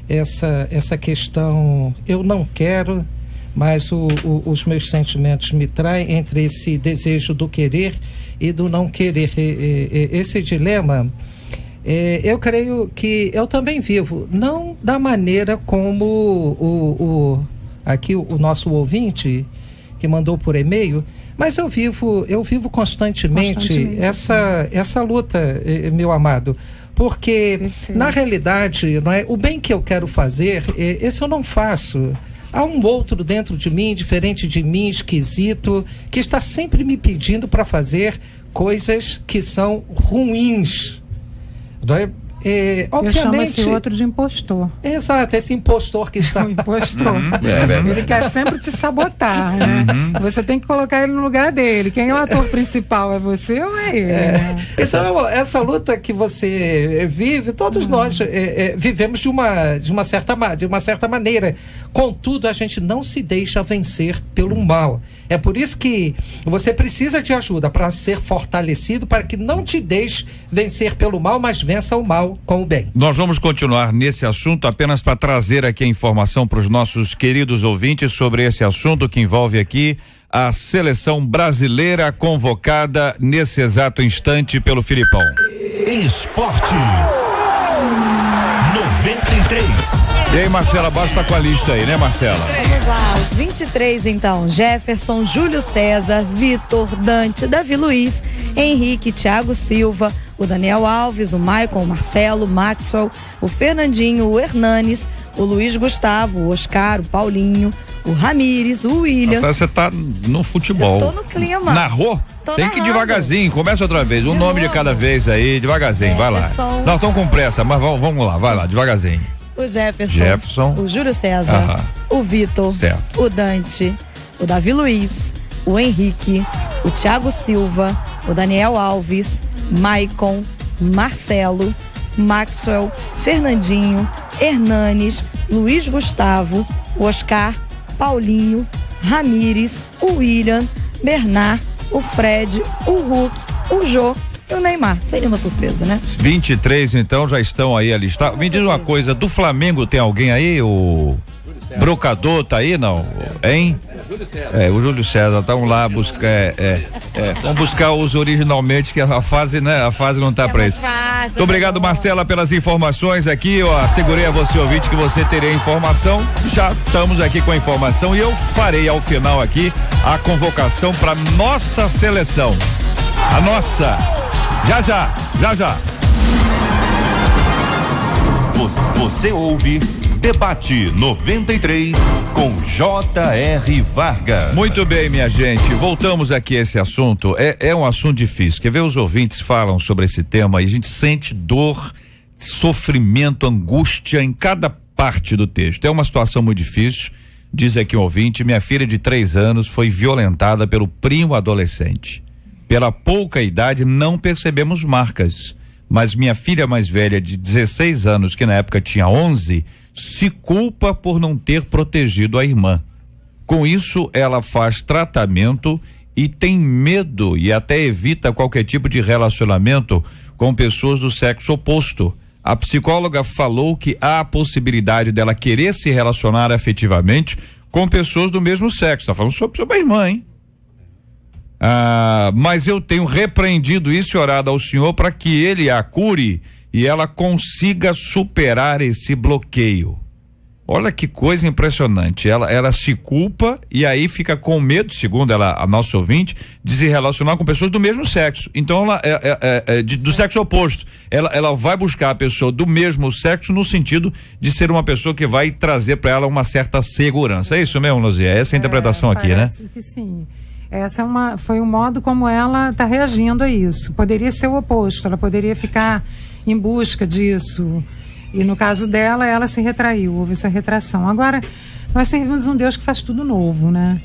essa questão. Eu não quero, mas os meus sentimentos me traem, entre esse desejo do querer e do não querer. Esse dilema Eu creio que eu também vivo, não da maneira como aqui o nosso ouvinte que mandou por e-mail, mas eu vivo constantemente essa luta, meu amado, porque
Perfeito.
Na realidade, não é, o bem que eu quero fazer, esse eu não faço. Há um outro dentro de mim, diferente de mim, esquisito, que está sempre me pedindo para fazer coisas que são ruins. Não é?
Eu chamo esse outro de impostor.
Exato, esse impostor que está...
O impostor.
verdade.
Ele quer sempre te sabotar, né? Você tem que colocar ele no lugar dele. Quem é o ator principal? É você ou é ele? Né?
Então, essa luta que você vive, todos nós vivemos de uma certa maneira. Contudo, a gente não se deixa vencer pelo mal. É por isso que você precisa de ajuda para ser fortalecido, para que não te deixe vencer pelo mal, mas vença o mal com o bem.
Nós vamos continuar nesse assunto apenas para trazer aqui a informação para os nossos queridos ouvintes sobre esse assunto que envolve aqui a seleção brasileira convocada nesse exato instante pelo Filipão.
Esporte 93.
E aí, Marcela Bastos tá com a lista aí, né, Marcela?
Vamos lá, os 23 então: Jefferson, Júlio César, Vitor, Dante, Davi Luiz, Henrique, Thiago Silva, o Daniel Alves, o Maicon, o Marcelo, o Maxwell, o Fernandinho, o Hernanes, o Luiz Gustavo, o Oscar, o Paulinho, o Ramires, o William.
Nossa, você tá no futebol.
Eu tô no clima.
Narrou?
Tô
Tem que ir
narrando.
devagarzinho, começa outra vez. Um nome de cada vez aí, devagarzinho, vai lá.
Jefferson.
Não, estão com pressa, mas vamos lá, vai lá, devagarzinho.
O Jefferson, o Júlio César, o Vitor,
Certo.
o Dante, o Davi Luiz, o Henrique, o Thiago Silva, o Daniel Alves, Maicon, Marcelo, Maxwell, Fernandinho, Hernanes, Luiz Gustavo, o Oscar, Paulinho, Ramires, o William, Bernard, o Fred, o Hulk, o Jô e o Neymar. Seria uma surpresa, né?
23 então já estão aí alistados. Me diz uma coisa, do Flamengo tem alguém aí? O Brocador tá aí, não? Hein? O Júlio César, estão lá buscar, vamos buscar os originalmente, que a fase, né? A fase não tá pra isso. Muito obrigado, Marcela, pelas informações aqui. Eu assegurei a você, ouvinte, que você teria informação. Já estamos aqui com a informação e eu farei ao final aqui a convocação para nossa seleção. A nossa. Já.
Você ouve Debate 93 com J.R. Vargas.
Muito bem, minha gente, voltamos aqui a esse assunto. É um assunto difícil. Quer ver, os ouvintes falam sobre esse tema e a gente sente dor, sofrimento, angústia em cada parte do texto. É uma situação muito difícil. Diz aqui um ouvinte: minha filha de 3 anos foi violentada pelo primo adolescente. Pela pouca idade não percebemos marcas, mas minha filha mais velha de 16 anos, que na época tinha 11, se culpa por não ter protegido a irmã. Com isso, ela faz tratamento e tem medo e até evita qualquer tipo de relacionamento com pessoas do sexo oposto. A psicóloga falou que há a possibilidade dela querer se relacionar afetivamente com pessoas do mesmo sexo. Tá falando sobre a irmã, hein? Mas eu tenho repreendido isso e orado ao Senhor para que Ele a cure e ela consiga superar esse bloqueio. Olha que coisa impressionante. Ela se culpa e aí fica com medo, segundo ela, a nossa ouvinte, de se relacionar com pessoas do mesmo sexo. Então ela do sexo oposto. Ela vai buscar a pessoa do mesmo sexo no sentido de ser uma pessoa que vai trazer para ela uma certa segurança. É isso mesmo, Luzia? Essa é a interpretação aqui, né?
Parece que sim. Essa foi um modo como ela está reagindo a isso. Poderia ser o oposto, ela poderia ficar em busca disso. E no caso dela, ela se retraiu, houve essa retração. Agora, nós servimos um Deus que faz tudo novo, né?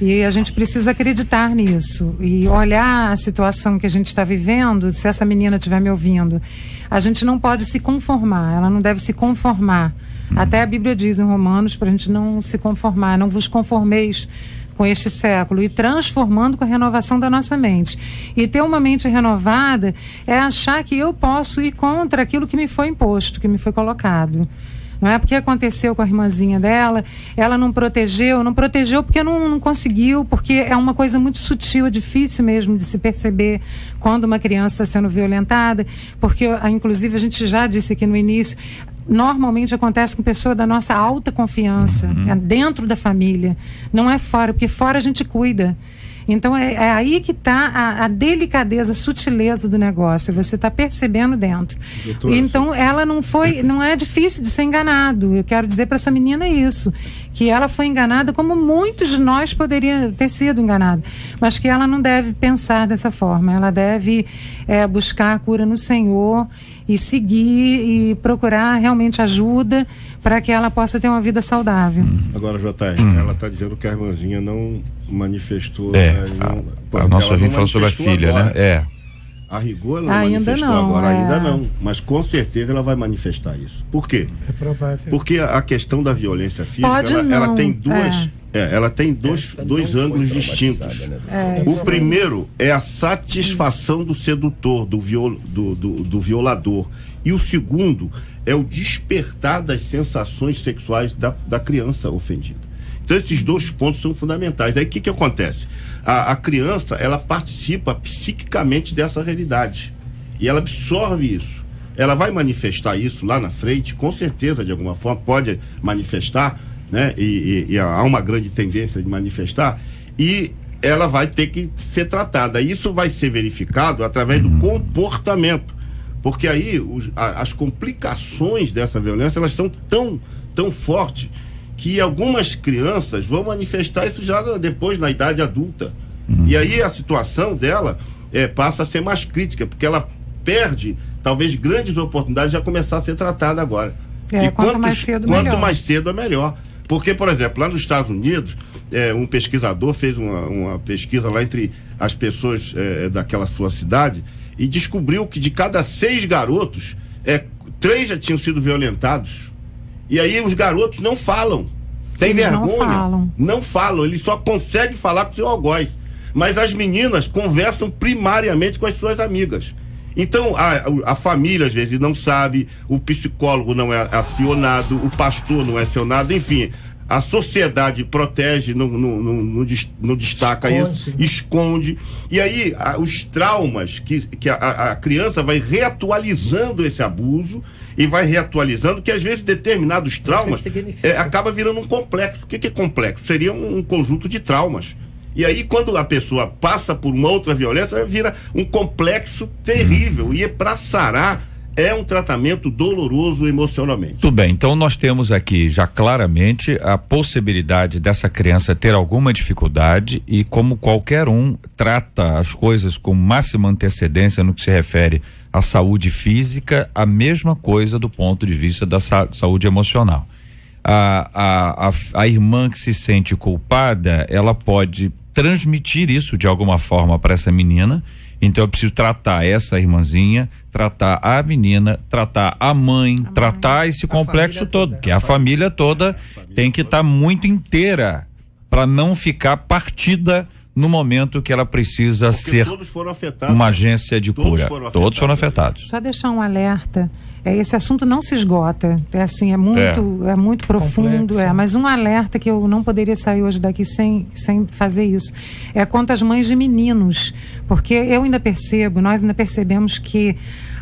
E a gente precisa acreditar nisso e olhar a situação que a gente está vivendo. Se essa menina estiver me ouvindo, a gente não pode se conformar, ela não deve se conformar. Até a Bíblia diz em Romanos para a gente não se conformar, não vos conformeis com este século, e transformando com a renovação da nossa mente. E ter uma mente renovada é achar que eu posso ir contra aquilo que me foi imposto, que me foi colocado. Não é porque aconteceu com a irmãzinha dela, ela não protegeu porque não conseguiu, porque é uma coisa muito sutil, é difícil mesmo de se perceber quando uma criança está sendo violentada, porque inclusive a gente já disse aqui no início, normalmente acontece com pessoa da nossa alta confiança, é dentro da família, não é fora, porque fora a gente cuida. Então é aí que está a delicadeza, a sutileza do negócio. Você está percebendo dentro. Doutor, então ela não é difícil de ser enganado. Eu quero dizer para essa menina isso, que ela foi enganada como muitos de nós poderiam ter sido enganados, mas que ela não deve pensar dessa forma. Ela deve buscar a cura no Senhor e seguir e procurar realmente ajuda para que ela possa ter uma vida saudável.
Agora, JR, ela está dizendo que a irmãzinha não manifestou.
A nossa ouvinte falou sobre a filha,
agora,
né?
A rigor ela não manifestou agora, ainda não. Mas com certeza ela vai manifestar isso. Por quê? É provável. Porque a questão da violência física, ela tem duas. Ela tem dois ângulos distintos. O primeiro é a satisfação do sedutor, do violador. E o segundo é o despertar das sensações sexuais da criança ofendida. Então esses dois pontos são fundamentais. Aí o que acontece? A criança, ela participa psiquicamente dessa realidade e ela absorve isso. Ela vai manifestar isso lá na frente, com certeza, de alguma forma, pode manifestar, né? E há uma grande tendência de manifestar, e ela vai ter que ser tratada. Isso vai ser verificado através do comportamento, porque aí as complicações dessa violência, elas são tão fortes que algumas crianças vão manifestar isso já depois, na idade adulta. E aí a situação dela passa a ser mais crítica, porque ela perde talvez grandes oportunidades de já começar a ser tratada agora.
Quanto mais cedo
é melhor. Porque, por exemplo, lá nos Estados Unidos, um pesquisador fez uma pesquisa lá entre as pessoas daquela sua cidade e descobriu que de cada 6 garotos, 3 já tinham sido violentados. E aí os garotos não falam. Tem vergonha? Não falam. Eles só conseguem falar com seu algoz. Mas as meninas conversam primariamente com as suas amigas. Então a família às vezes não sabe, o psicólogo não é acionado, o pastor não é acionado, enfim, a sociedade protege, não destaca isso, esconde. E aí os traumas que a criança vai reatualizando esse abuso e vai reatualizando, que às vezes determinados traumas acaba virando um complexo. O que é complexo? Seria um conjunto de traumas. E aí, quando a pessoa passa por uma outra violência, vira um complexo terrível. E para sarar, é um tratamento doloroso emocionalmente.
Tudo bem, então nós temos aqui já claramente a possibilidade dessa criança ter alguma dificuldade e, como qualquer um, trata as coisas com máxima antecedência no que se refere à saúde física, a mesma coisa do ponto de vista da saúde emocional. A irmã que se sente culpada, ela pode transmitir isso de alguma forma para essa menina. Então eu preciso tratar essa irmãzinha, tratar a menina, tratar a mãe, tratar esse complexo todo, porque a família toda tem que estar muito inteira para não ficar partida no momento que ela precisa ser uma agência de cura. Todos foram afetados.
Só deixar um alerta. Esse assunto não se esgota, é muito profundo, mas um alerta que eu não poderia sair hoje daqui sem fazer isso, quanto às mães de meninos, porque nós ainda percebemos que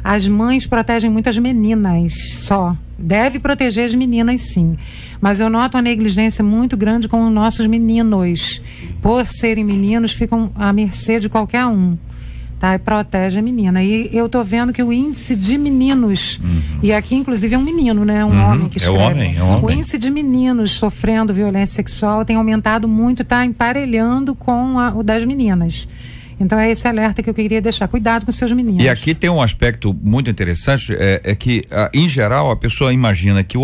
as mães protegem muito as meninas só, deve proteger as meninas sim, mas eu noto uma negligência muito grande com os nossos meninos, por serem meninos, ficam à mercê de qualquer um. Tá, e protege a menina. E eu tô vendo que o índice de meninos, e aqui inclusive é um menino, né? Um homem que escreve.
É um homem.
O índice de meninos sofrendo violência sexual tem aumentado muito, tá emparelhando com o das meninas. Então é esse alerta que eu queria deixar. Cuidado com seus meninos.
E aqui tem um aspecto muito interessante, que em geral a pessoa imagina que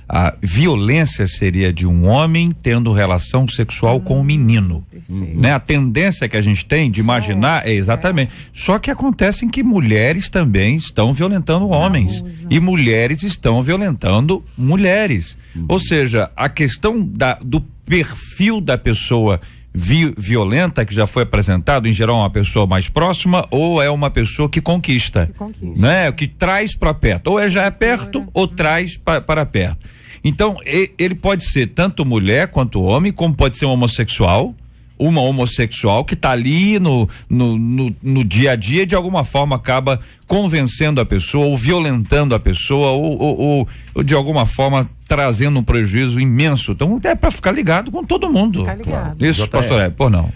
a violência seria de um homem tendo relação sexual com um menino, né? A tendência que a gente tem de imaginar exatamente. Só que acontece que mulheres também estão violentando homens e mulheres estão violentando mulheres. Ou seja, a questão do perfil da pessoa violenta que já foi apresentado, em geral uma pessoa mais próxima, ou é uma pessoa que conquista, né? Que traz para perto, ou já é perto ou traz para perto. Então ele pode ser tanto mulher quanto homem, como pode ser um homossexual, uma homossexual que está ali no dia a dia, de alguma forma acaba convencendo a pessoa, ou violentando a pessoa, ou de alguma forma trazendo um prejuízo imenso. Então é para ficar ligado com todo mundo.
Ficar ligado.
Isso, pastor Hélio, por não.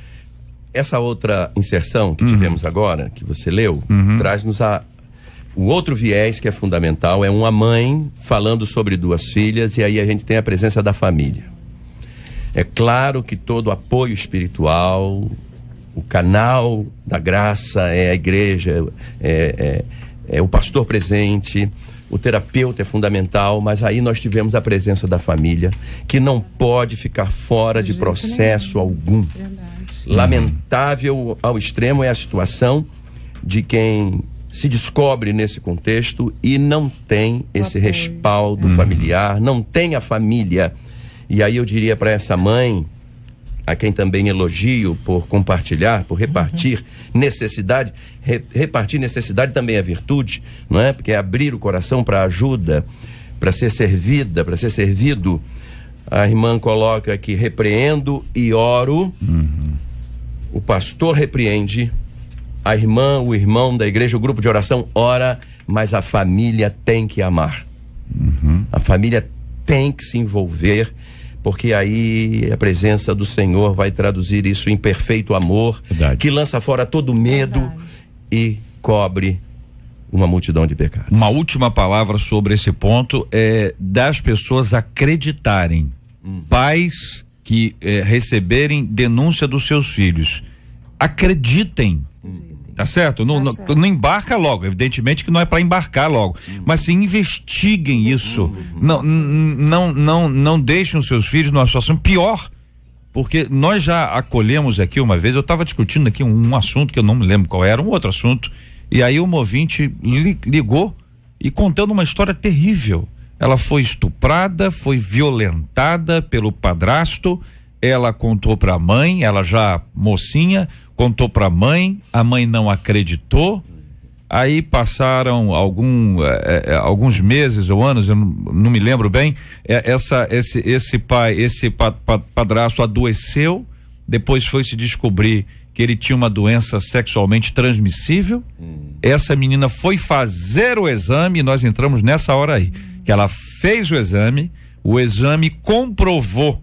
Essa outra inserção que tivemos agora, que você leu, traz-nos o outro viés que é fundamental, é uma mãe falando sobre duas filhas, e aí a gente tem a presença da família. É claro que todo apoio espiritual, o canal da graça é a igreja, é o pastor presente, o terapeuta é fundamental, mas aí nós tivemos a presença da família, que não pode ficar fora de processo algum. Lamentável ao extremo é a situação de quem se descobre nesse contexto e não tem esse respaldo familiar, não tem a família. E aí eu diria para essa mãe, a quem também elogio por compartilhar, por repartir necessidade, repartir necessidade também é virtude, não é? Porque é abrir o coração para ajuda, para ser servida, para ser servido. A irmã coloca aqui: repreendo e oro. O pastor repreende, a irmã, o irmão da igreja, o grupo de oração ora, mas a família tem que amar. A família tem que se envolver, porque aí a presença do Senhor vai traduzir isso em perfeito amor, que lança fora todo medo e cobre uma multidão de pecados.
Uma última palavra sobre esse ponto é das pessoas acreditarem, pais que receberem denúncia dos seus filhos, acreditem. Tá certo? Não embarca logo, evidentemente que não é para embarcar logo, mas se investiguem isso, não deixem os seus filhos numa situação pior, porque nós já acolhemos aqui uma vez, eu estava discutindo aqui um assunto que eu não me lembro qual era, um outro assunto, e aí uma ouvinte ligou e contando uma história terrível. Ela foi estuprada, foi violentada pelo padrasto, ela contou para a mãe, ela já mocinha, contou para a mãe não acreditou, aí passaram alguns meses ou anos, eu não me lembro bem, esse padrasto adoeceu, depois foi se descobrir que ele tinha uma doença sexualmente transmissível, essa menina foi fazer o exame, e nós entramos nessa hora aí, que ela fez o exame comprovou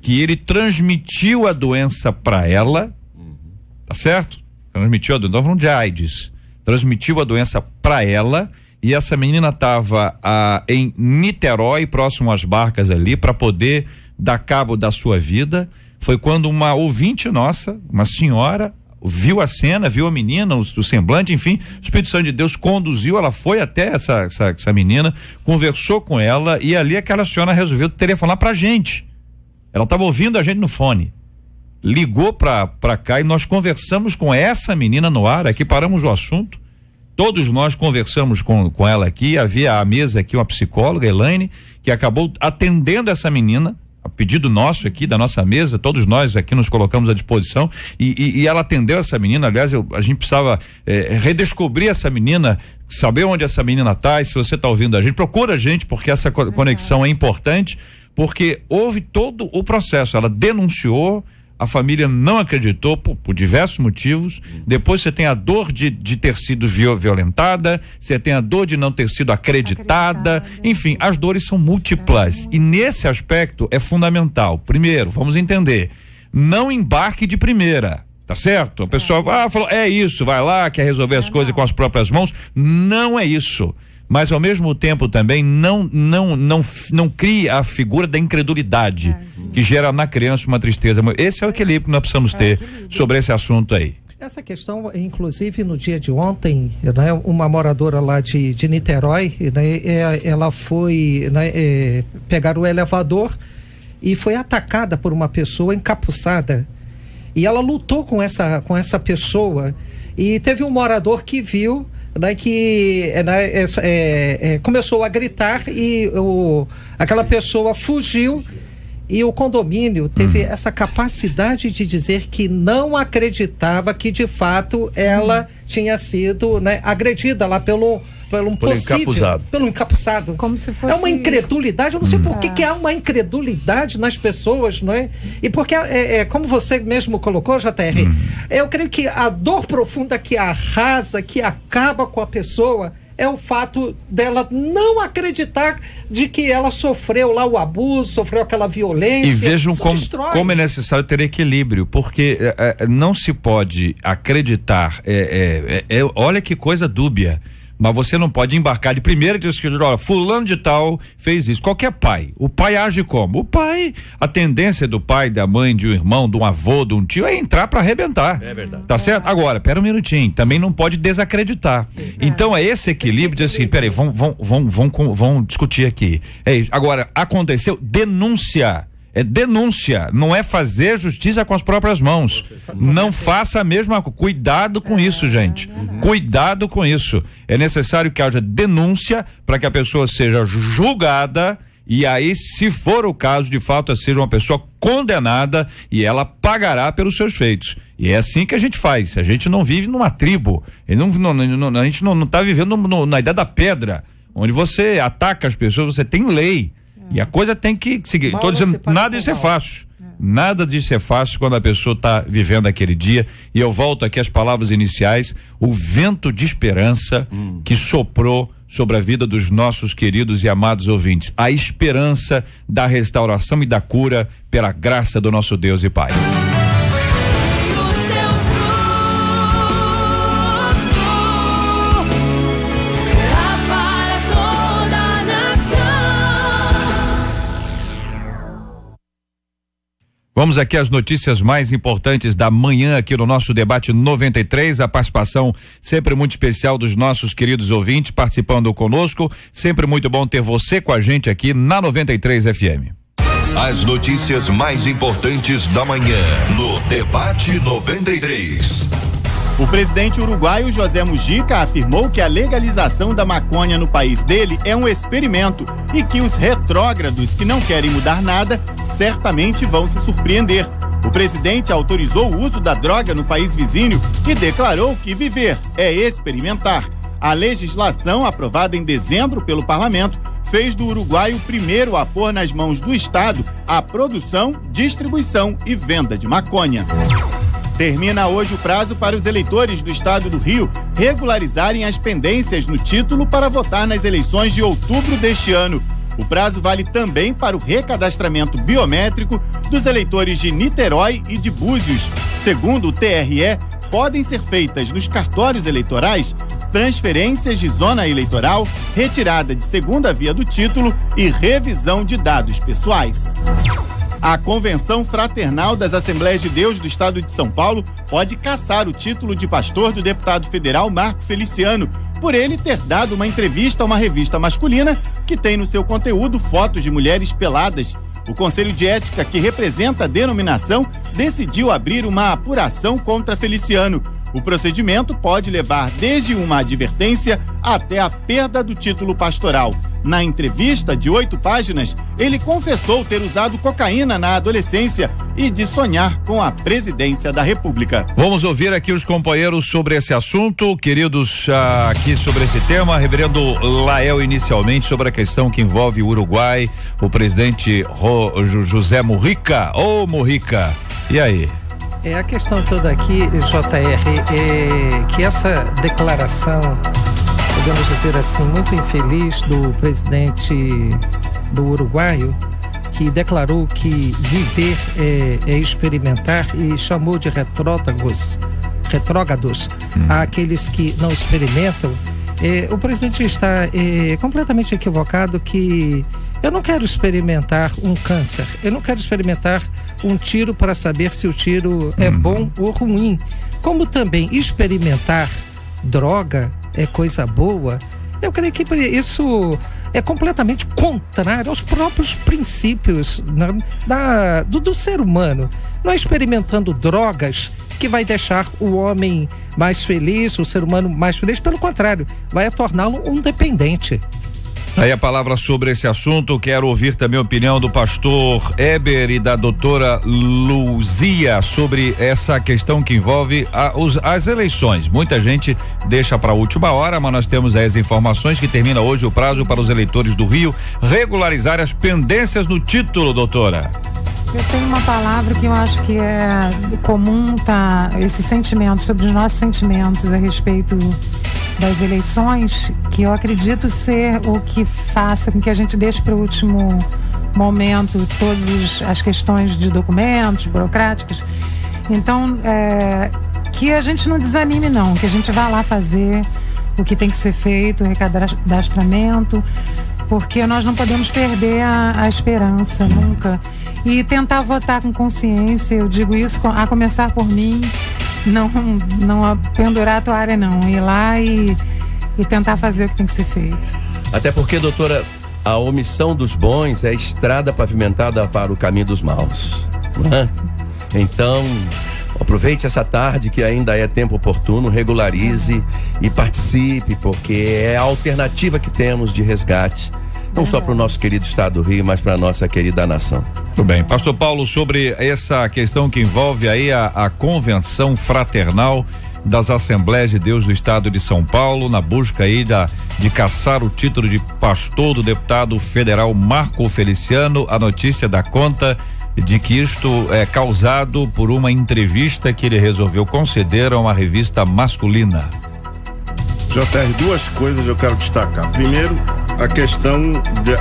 que ele transmitiu a doença para ela, tá certo? Transmitiu a doença, nós falamos de AIDS, transmitiu a doença para ela, e essa menina estava em Niterói, próximo às Barcas ali, para poder dar cabo da sua vida. Foi quando uma ouvinte nossa, uma senhora, viu a cena, viu a menina, o semblante, enfim, o Espírito Santo de Deus conduziu, ela foi até essa menina, conversou com ela, e ali aquela senhora resolveu telefonar pra gente. Ela estava ouvindo a gente no fone, ligou pra cá, e nós conversamos com essa menina no ar, aqui paramos o assunto, todos nós conversamos com ela aqui, havia à mesa aqui uma psicóloga, Elaine, que acabou atendendo essa menina, a pedido nosso aqui, da nossa mesa, todos nós aqui nos colocamos à disposição, e ela atendeu essa menina. Aliás, a gente precisava redescobrir essa menina, saber onde essa menina está, e se você está ouvindo a gente, procura a gente, porque essa conexão é importante, porque houve todo o processo, ela denunciou, a família não acreditou por diversos motivos, depois você tem a dor de ter sido violentada, você tem a dor de não ter sido acreditada, enfim, as dores são múltiplas, e nesse aspecto é fundamental. Primeiro, vamos entender, não embarque de primeira, tá certo? A pessoa falou, é isso, vai lá, quer resolver as coisas com as próprias mãos, não é isso. Mas ao mesmo tempo também não crie a figura da incredulidade, que gera na criança uma tristeza. Esse é o equilíbrio que nós precisamos ter sobre esse assunto aí.
Essa questão, inclusive no dia de ontem, né, uma moradora lá de Niterói, né, ela foi pegar o elevador e foi atacada por uma pessoa encapuçada, e ela lutou com essa pessoa, e teve um morador que viu, que começou a gritar, e aquela pessoa fugiu, E o condomínio teve essa capacidade de dizer que não acreditava que de fato ela tinha sido, né, agredida lá pelo encapuçado.
Como se fosse...
É uma incredulidade, eu não sei por que há uma incredulidade nas pessoas, não é? E porque, como você mesmo colocou, JR, eu creio que a dor profunda que arrasa, que acaba com a pessoa, é o fato dela não acreditar de que ela sofreu lá o abuso, sofreu aquela violência.
E vejam como é necessário ter equilíbrio, porque não se pode acreditar, olha que coisa dúbia, mas você não pode embarcar de primeira e dizer que, olha, fulano de tal fez isso. Qualquer pai, o pai age como? O pai, a tendência do pai, da mãe, de um irmão, de um avô, de um tio, é entrar para arrebentar. É verdade. Tá certo? Agora, pera um minutinho, também não pode desacreditar. Então é esse equilíbrio de assim, peraí, vamos discutir aqui. É isso. Agora, aconteceu, denúncia. É denúncia, não é fazer justiça com as próprias mãos. Não faça a mesma coisa. Cuidado com isso, gente. Cuidado com isso. É necessário que haja denúncia para que a pessoa seja julgada e aí, se for o caso, de fato, seja uma pessoa condenada e ela pagará pelos seus feitos. E é assim que a gente faz. A gente não vive numa tribo. A gente não está vivendo na idade da pedra, onde você ataca as pessoas, você tem lei. E a coisa tem que seguir. Estou dizendo, nada disso é fácil. Nada disso é fácil quando a pessoa está vivendo aquele dia. E eu volto aqui às palavras iniciais: o vento de esperança que soprou sobre a vida dos nossos queridos e amados ouvintes. A esperança da restauração e da cura pela graça do nosso Deus e Pai. Vamos aqui às notícias mais importantes da manhã aqui no nosso debate 93, a participação sempre muito especial dos nossos queridos ouvintes participando conosco, sempre muito bom ter você com a gente aqui na 93 FM.
As notícias mais importantes da manhã no debate 93.
O presidente uruguaio José Mujica afirmou que a legalização da maconha no país dele é um experimento e que os retrógrados que não querem mudar nada certamente vão se surpreender. O presidente autorizou o uso da droga no país vizinho e declarou que viver é experimentar. A legislação, aprovada em dezembro pelo parlamento, fez do Uruguai o primeiro a pôr nas mãos do Estado a produção, distribuição e venda de maconha. Termina hoje o prazo para os eleitores do estado do Rio regularizarem as pendências no título para votar nas eleições de outubro deste ano. O prazo vale também para o recadastramento biométrico dos eleitores de Niterói e de Búzios. Segundo o TRE, podem ser feitas nos cartórios eleitorais transferências de zona eleitoral, retirada de segunda via do título e revisão de dados pessoais. A Convenção Fraternal das Assembleias de Deus do Estado de São Paulo pode cassar o título de pastor do deputado federal Marco Feliciano, por ele ter dado uma entrevista a uma revista masculina que tem no seu conteúdo fotos de mulheres peladas. O Conselho de Ética, que representa a denominação, decidiu abrir uma apuração contra Feliciano. O procedimento pode levar desde uma advertência até a perda do título pastoral. Na entrevista de 8 páginas, ele confessou ter usado cocaína na adolescência e de sonhar com a presidência da República.
Vamos ouvir aqui os companheiros sobre esse assunto, queridos, aqui sobre esse tema. Reverendo Lael, inicialmente, sobre a questão que envolve o Uruguai, o presidente José Mujica. Ô, Mujica, e aí?
A questão toda aqui, JR, é que essa declaração, podemos dizer assim, muito infeliz do presidente do uruguaio, que declarou que viver é experimentar e chamou de retrógrados àqueles que não experimentam. O presidente está completamente equivocado, que eu não quero experimentar um câncer, eu não quero experimentar um tiro para saber se o tiro é bom ou ruim, como também experimentar droga é coisa boa. Eu creio que isso é completamente contrário aos próprios princípios, né, do ser humano. Não é experimentando drogas que vai deixar o homem mais feliz, o ser humano mais feliz, pelo contrário, vai torná-lo um dependente.
Aí a palavra sobre esse assunto, quero ouvir também a opinião do pastor Eber e da doutora Luzia sobre essa questão que envolve as eleições. Muita gente deixa para a última hora, mas nós temos aí as informações que termina hoje o prazo para os eleitores do Rio regularizar as pendências no título, doutora.
Eu tenho uma palavra que eu acho que é comum, tá? Esse sentimento, sobre os nossos sentimentos a respeito das eleições, que eu acredito ser o que faça com que a gente deixe para o último momento todas as questões de documentos burocráticas. Então, que a gente não desanime não, que a gente vá lá fazer o que tem que ser feito, o recadastramento, porque nós não podemos perder a esperança nunca. E tentar votar com consciência, eu digo isso a começar por mim, não pendurar a toalha não, ir lá e tentar fazer o que tem que ser feito.
Até porque, doutora, a omissão dos bons é a estrada pavimentada para o caminho dos maus, né? Então, aproveite essa tarde que ainda é tempo oportuno, regularize e participe, porque é a alternativa que temos de resgate, não só para o nosso querido estado do Rio, mas para a nossa querida nação.
Tudo bem. Pastor Paulo, sobre essa questão que envolve aí a convenção fraternal das Assembleias de Deus do Estado de São Paulo, na busca aí de caçar o título de pastor do deputado federal Marco Feliciano, a notícia dá conta de que isto é causado por uma entrevista que ele resolveu conceder a uma revista masculina.
JR, duas coisas eu quero destacar. Primeiro, a questão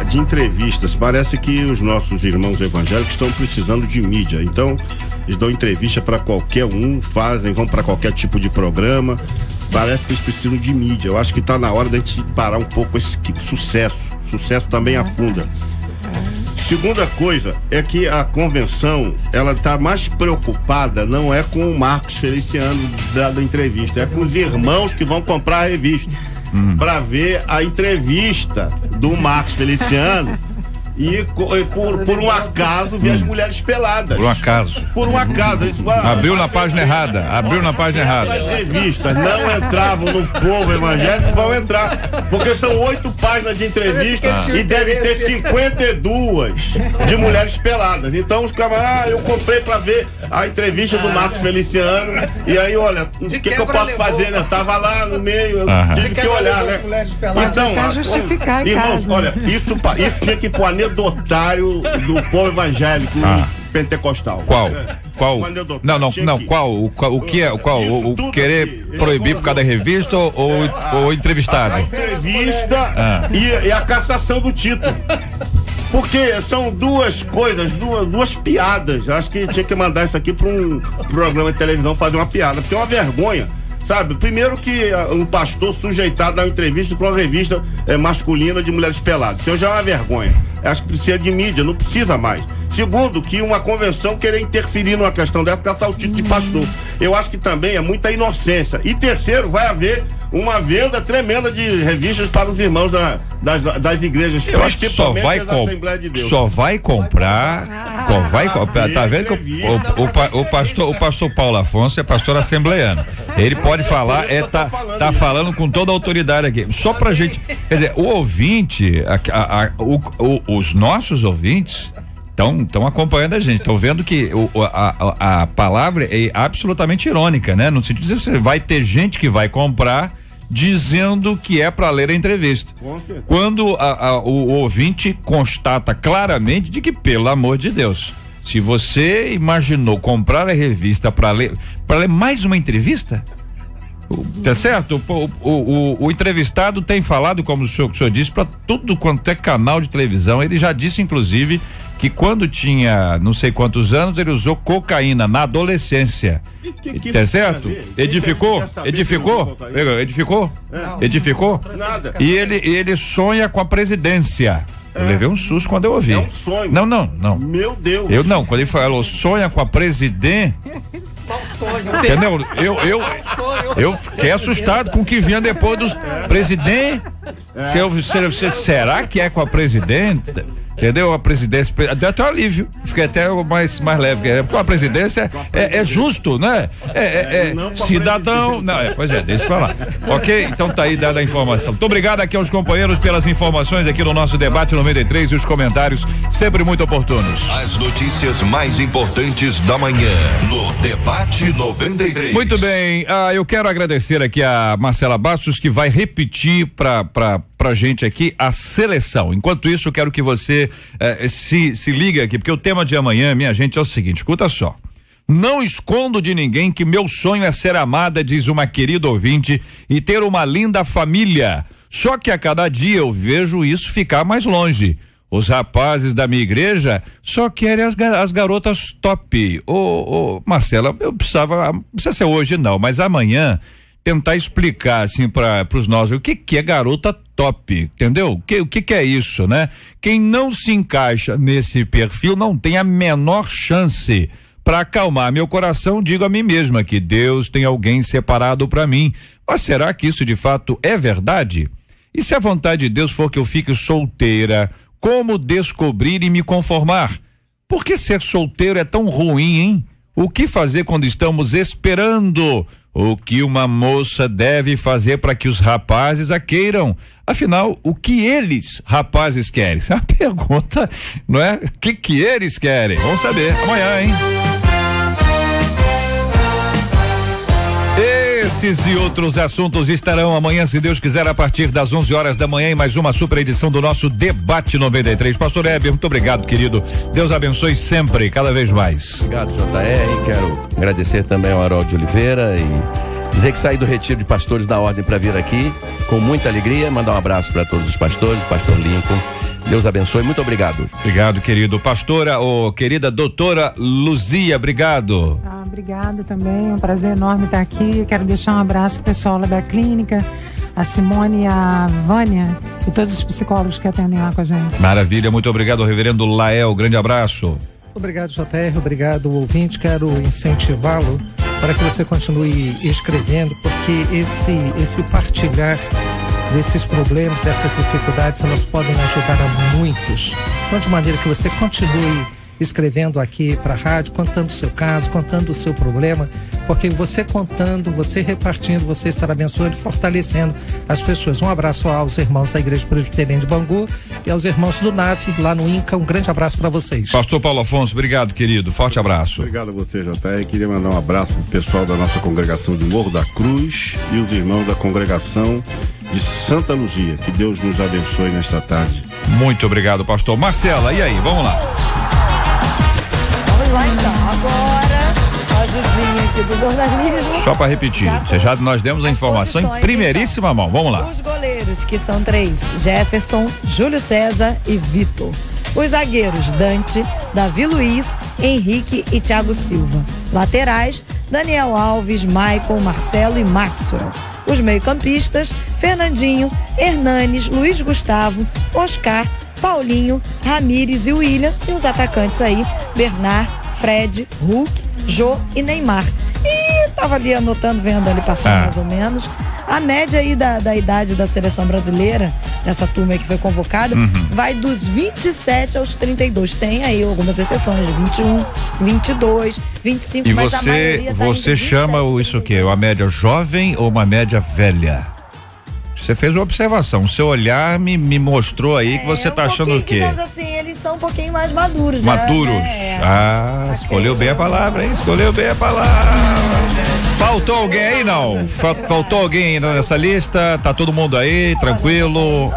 de entrevistas. Parece que os nossos irmãos evangélicos estão precisando de mídia. Então, eles dão entrevista para qualquer um, vão para qualquer tipo de programa. Parece que eles precisam de mídia. Eu acho que está na hora da gente parar um pouco esse sucesso. Sucesso também afunda. Segunda coisa é que a convenção, ela está mais preocupada, não é com o Marcos Feliciano dando entrevista, é com os irmãos que vão comprar a revista para ver a entrevista do Marcos Feliciano e por um acaso ver as mulheres peladas.
Por um acaso.
Por um acaso.
Abriu na página errada. Abriu na página errada.
As revistas não entravam no povo evangélico, vão entrar. Porque são 8 páginas de entrevista e deve ter 52 de mulheres peladas. Então os camaradas, eu comprei pra ver a entrevista do Marcos Feliciano. E aí, olha, o que eu posso fazer, né? Tava lá no meio, eu tive que olhar, né? Então,
justificar,
irmãos, olha, isso tinha que ir pro anedotário do povo evangélico pentecostal.
Qual? Não, qual? O que é? Qual? O querer proibir por causa da revista ou entrevistado?
A entrevista e a cassação do título. Porque são duas coisas, duas piadas. Acho que tinha que mandar isso aqui para um programa de televisão fazer uma piada, porque é uma vergonha. Sabe, primeiro que um pastor sujeitado a dar uma entrevista para uma revista masculina de mulheres peladas. Isso já é uma vergonha. Acho que precisa de mídia, não precisa mais. Segundo, que uma convenção querer interferir numa questão dessa, caçar o título de pastor. Eu acho que também é muita inocência. E terceiro, vai haver uma venda tremenda de revistas para os irmãos das igrejas,
eu acho que só vai da Assembleia de Deus. Só vai comprar, tá vendo que o pastor Paulo Afonso é pastor assembleiano. Ele pode falar, tá falando com toda a autoridade aqui. Só pra gente, quer dizer, o ouvinte, os nossos ouvintes estão acompanhando a gente, estão vendo que a palavra é absolutamente irônica, né? No sentido de que vai ter gente que vai comprar dizendo que é para ler a entrevista. Quando o ouvinte constata claramente de que, pelo amor de Deus, se você imaginou comprar a revista para ler mais uma entrevista, tá certo? O entrevistado tem falado, como o senhor disse, para tudo quanto é canal de televisão. Ele já disse, inclusive, que quando tinha não sei quantos anos ele usou cocaína na adolescência. Tá certo? Edificou?
Nada.
E ele sonha com a presidência. Eu levei um susto quando eu ouvi.
É um sonho.
Não.
Meu Deus.
Quando ele falou sonha com a presidente. Entendeu? Eu fiquei assustado com o que vinha depois dos presidente. Será que é com a presidente? entendeu? A presidência, deu até um alívio, fiquei até mais leve, porque a presidência é justo, né? Cidadão, não, pois é, deixa pra lá. Ok? Então tá aí dada a informação. Muito obrigado aqui aos companheiros pelas informações aqui no nosso debate 93 e os comentários sempre muito oportunos.
As notícias mais importantes da manhã no debate 93.
Muito bem, eu quero agradecer aqui a Marcela Bastos, que vai repetir pra gente aqui a seleção. Enquanto isso, eu quero que você se liga aqui, porque o tema de amanhã, minha gente, é o seguinte, escuta só. Não escondo de ninguém que meu sonho é ser amada, diz uma querida ouvinte, e ter uma linda família. Só que a cada dia eu vejo isso ficar mais longe. Os rapazes da minha igreja só querem as garotas top. Marcela, não precisa ser hoje não, mas amanhã tentar explicar assim para os nossos o que é garota top, entendeu? O que é isso, né? Quem não se encaixa nesse perfil não tem a menor chance. Para acalmar meu coração, digo a mim mesma que Deus tem alguém separado para mim. Mas será que isso de fato é verdade? E se a vontade de Deus for que eu fique solteira, como descobrir e me conformar? Por que ser solteiro é tão ruim, hein? O que fazer quando estamos esperando? O que uma moça deve fazer para que os rapazes a queiram? Afinal, o que eles, rapazes, querem? Essa é uma pergunta, não é? O que eles querem? Vamos saber amanhã, hein? Esses e outros assuntos estarão amanhã, se Deus quiser, a partir das 11 horas da manhã, em mais uma super edição do nosso Debate 93. Pastor Heber, muito obrigado, querido. Deus abençoe sempre, cada vez mais.
Obrigado, JR. Quero agradecer também ao Harold de Oliveira e dizer que saí do retiro de pastores da ordem para vir aqui com muita alegria. Mandar um abraço para todos os pastores, pastor Lincoln. Deus abençoe, muito obrigado.
Obrigado, querido. Pastora, querida doutora Luzia, obrigado.
Obrigada também, é um prazer enorme estar aqui. Quero deixar um abraço pro pessoal lá da clínica, a Simone e a Vânia e todos os psicólogos que atendem lá com a gente.
Maravilha, muito obrigado, reverendo Lael, grande abraço.
Obrigado, JR, obrigado, ouvinte. Quero incentivá-lo para que você continue escrevendo, porque esse partilhar desses problemas, dessas dificuldades, elas podem ajudar a muitos. Então, de maneira que você continue escrevendo aqui para a rádio, contando o seu caso, contando o seu problema, porque você contando, você repartindo, você estará abençoando e fortalecendo as pessoas. Um abraço aos irmãos da Igreja Presbiteriana de Bangu e aos irmãos do NAF, lá no INCA, um grande abraço para vocês.
Pastor Paulo Afonso, obrigado, querido, forte abraço.
Obrigado a você, JR, queria mandar um abraço pro pessoal da nossa congregação de Morro da Cruz e os irmãos da congregação de Santa Luzia, que Deus nos abençoe nesta tarde.
Muito obrigado, pastor. Marcela, e aí, vamos lá.
Vamos lá então, agora a ajudinha aqui do jornalismo.
Só para repetir, nós demos a informação em primeiríssima mão, vamos lá.
Os goleiros, que são 3, Jefferson, Júlio César e Vitor. Os zagueiros, Dante, Davi Luiz, Henrique e Thiago Silva. Laterais, Daniel Alves, Maicon, Marcelo e Maxwell. Os meio-campistas, Fernandinho, Hernanes, Luiz Gustavo, Oscar, Paulinho, Ramires e William. E os atacantes aí, Bernard, Fred, Hulk, Jô e Neymar. E tava ali anotando, vendo ali passando mais ou menos. A média aí da idade da seleção brasileira, dessa turma aí que foi convocada, vai dos 27 aos 32. Tem aí algumas exceções, de 21, 22, 25,
e
mas a maioria tá
você chama isso o quê? Uma média jovem ou uma média velha? Você fez uma observação, o seu olhar me mostrou aí que você tá achando o quê?
Digamos assim, eles são um pouquinho mais maduros.
Maduros?
Né?
Escolheu bem a palavra, hein? Escolheu bem a palavra. Faltou alguém aí, não? Faltou alguém nessa lista? Tá todo mundo aí, tranquilo?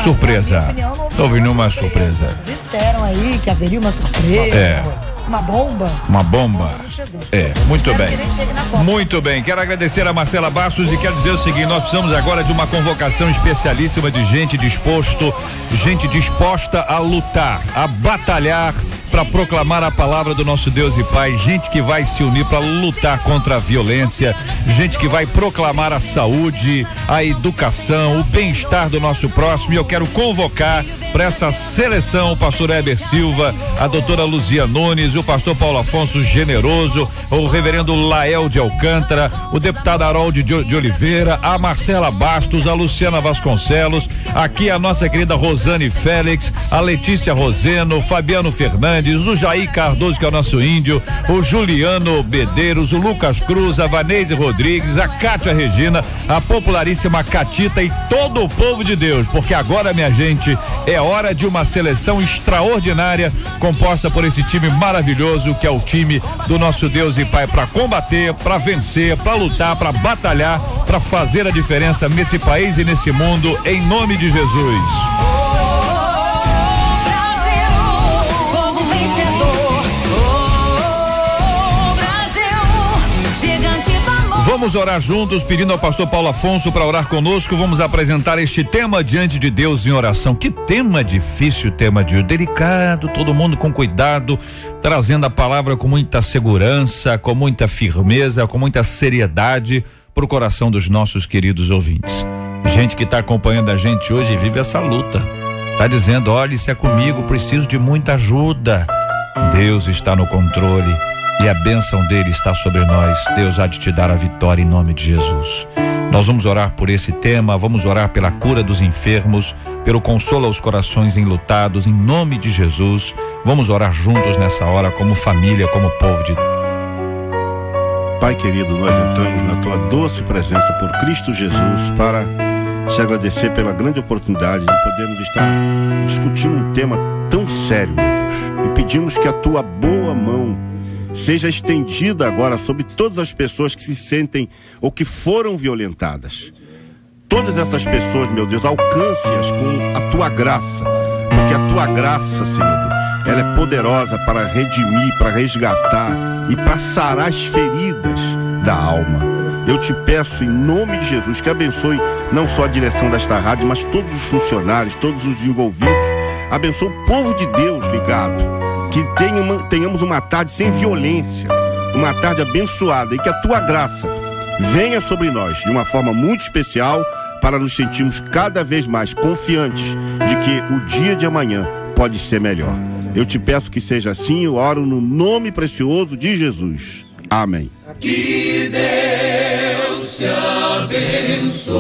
Surpresa. Não houve nenhuma surpresa.
Disseram aí que haveria uma surpresa. Uma bomba?
Uma bomba. Muito bem. Muito bem. Quero agradecer a Marcela Bastos e quero dizer o seguinte: nós precisamos agora de uma convocação especialíssima de gente disposta a lutar, a batalhar para proclamar a palavra do nosso Deus e Pai, gente que vai se unir para lutar contra a violência, gente que vai proclamar a saúde, a educação, o bem-estar do nosso próximo. E eu quero convocar para essa seleção o pastor Heber Silva, a doutora Luzia Nunes, o pastor Paulo Afonso Generoso, o reverendo Lael de Alcântara, o deputado Harold de Oliveira, a Marcela Bastos, a Luciana Vasconcelos, aqui a nossa querida Rosane Félix, a Letícia Roseno, o Fabiano Fernandes, o Jair Cardoso, que é o nosso índio, o Juliano Bedeiros, o Lucas Cruz, a Vanese Rodrigues, a Cátia Regina, a popularíssima Catita e todo o povo de Deus, porque agora, minha gente, é hora de uma seleção extraordinária composta por esse time maravilhoso que é o time do nosso Deus e Pai, para combater, para vencer, para lutar, para batalhar, para fazer a diferença nesse país e nesse mundo, em nome de Jesus. Vamos orar juntos, pedindo ao pastor Paulo Afonso para orar conosco. Vamos apresentar este tema diante de Deus em oração. Que tema difícil, tema delicado, todo mundo com cuidado, trazendo a palavra com muita segurança, com muita firmeza, com muita seriedade para o coração dos nossos queridos ouvintes. Gente que está acompanhando a gente hoje e vive essa luta. Está dizendo, olha, isso é comigo, preciso de muita ajuda. Deus está no controle. E a bênção dele está sobre nós. Deus há de te dar a vitória em nome de Jesus. Nós vamos orar por esse tema, vamos orar pela cura dos enfermos, pelo consolo aos corações enlutados, em nome de Jesus. Vamos orar juntos nessa hora, como família, como povo de Deus.
Pai querido, nós entramos na tua doce presença por Cristo Jesus para te agradecer pela grande oportunidade de podermos estar discutindo um tema tão sério, meu Deus. E pedimos que a tua boa mão seja estendida agora sobre todas as pessoas que se sentem ou que foram violentadas. Todas essas pessoas, meu Deus, alcance-as com a tua graça, porque a tua graça, Senhor, ela é poderosa para redimir, para resgatar e para sarar as feridas da alma. Eu te peço em nome de Jesus que abençoe não só a direção desta rádio, mas todos os funcionários, todos os envolvidos. Abençoe o povo de Deus ligado. Que tenhamos uma tarde sem violência, uma tarde abençoada, e que a tua graça venha sobre nós de uma forma muito especial para nos sentirmos cada vez mais confiantes de que o dia de amanhã pode ser melhor. Eu te peço que seja assim, eu oro no nome precioso de Jesus. Amém.
Que Deus te abençoe.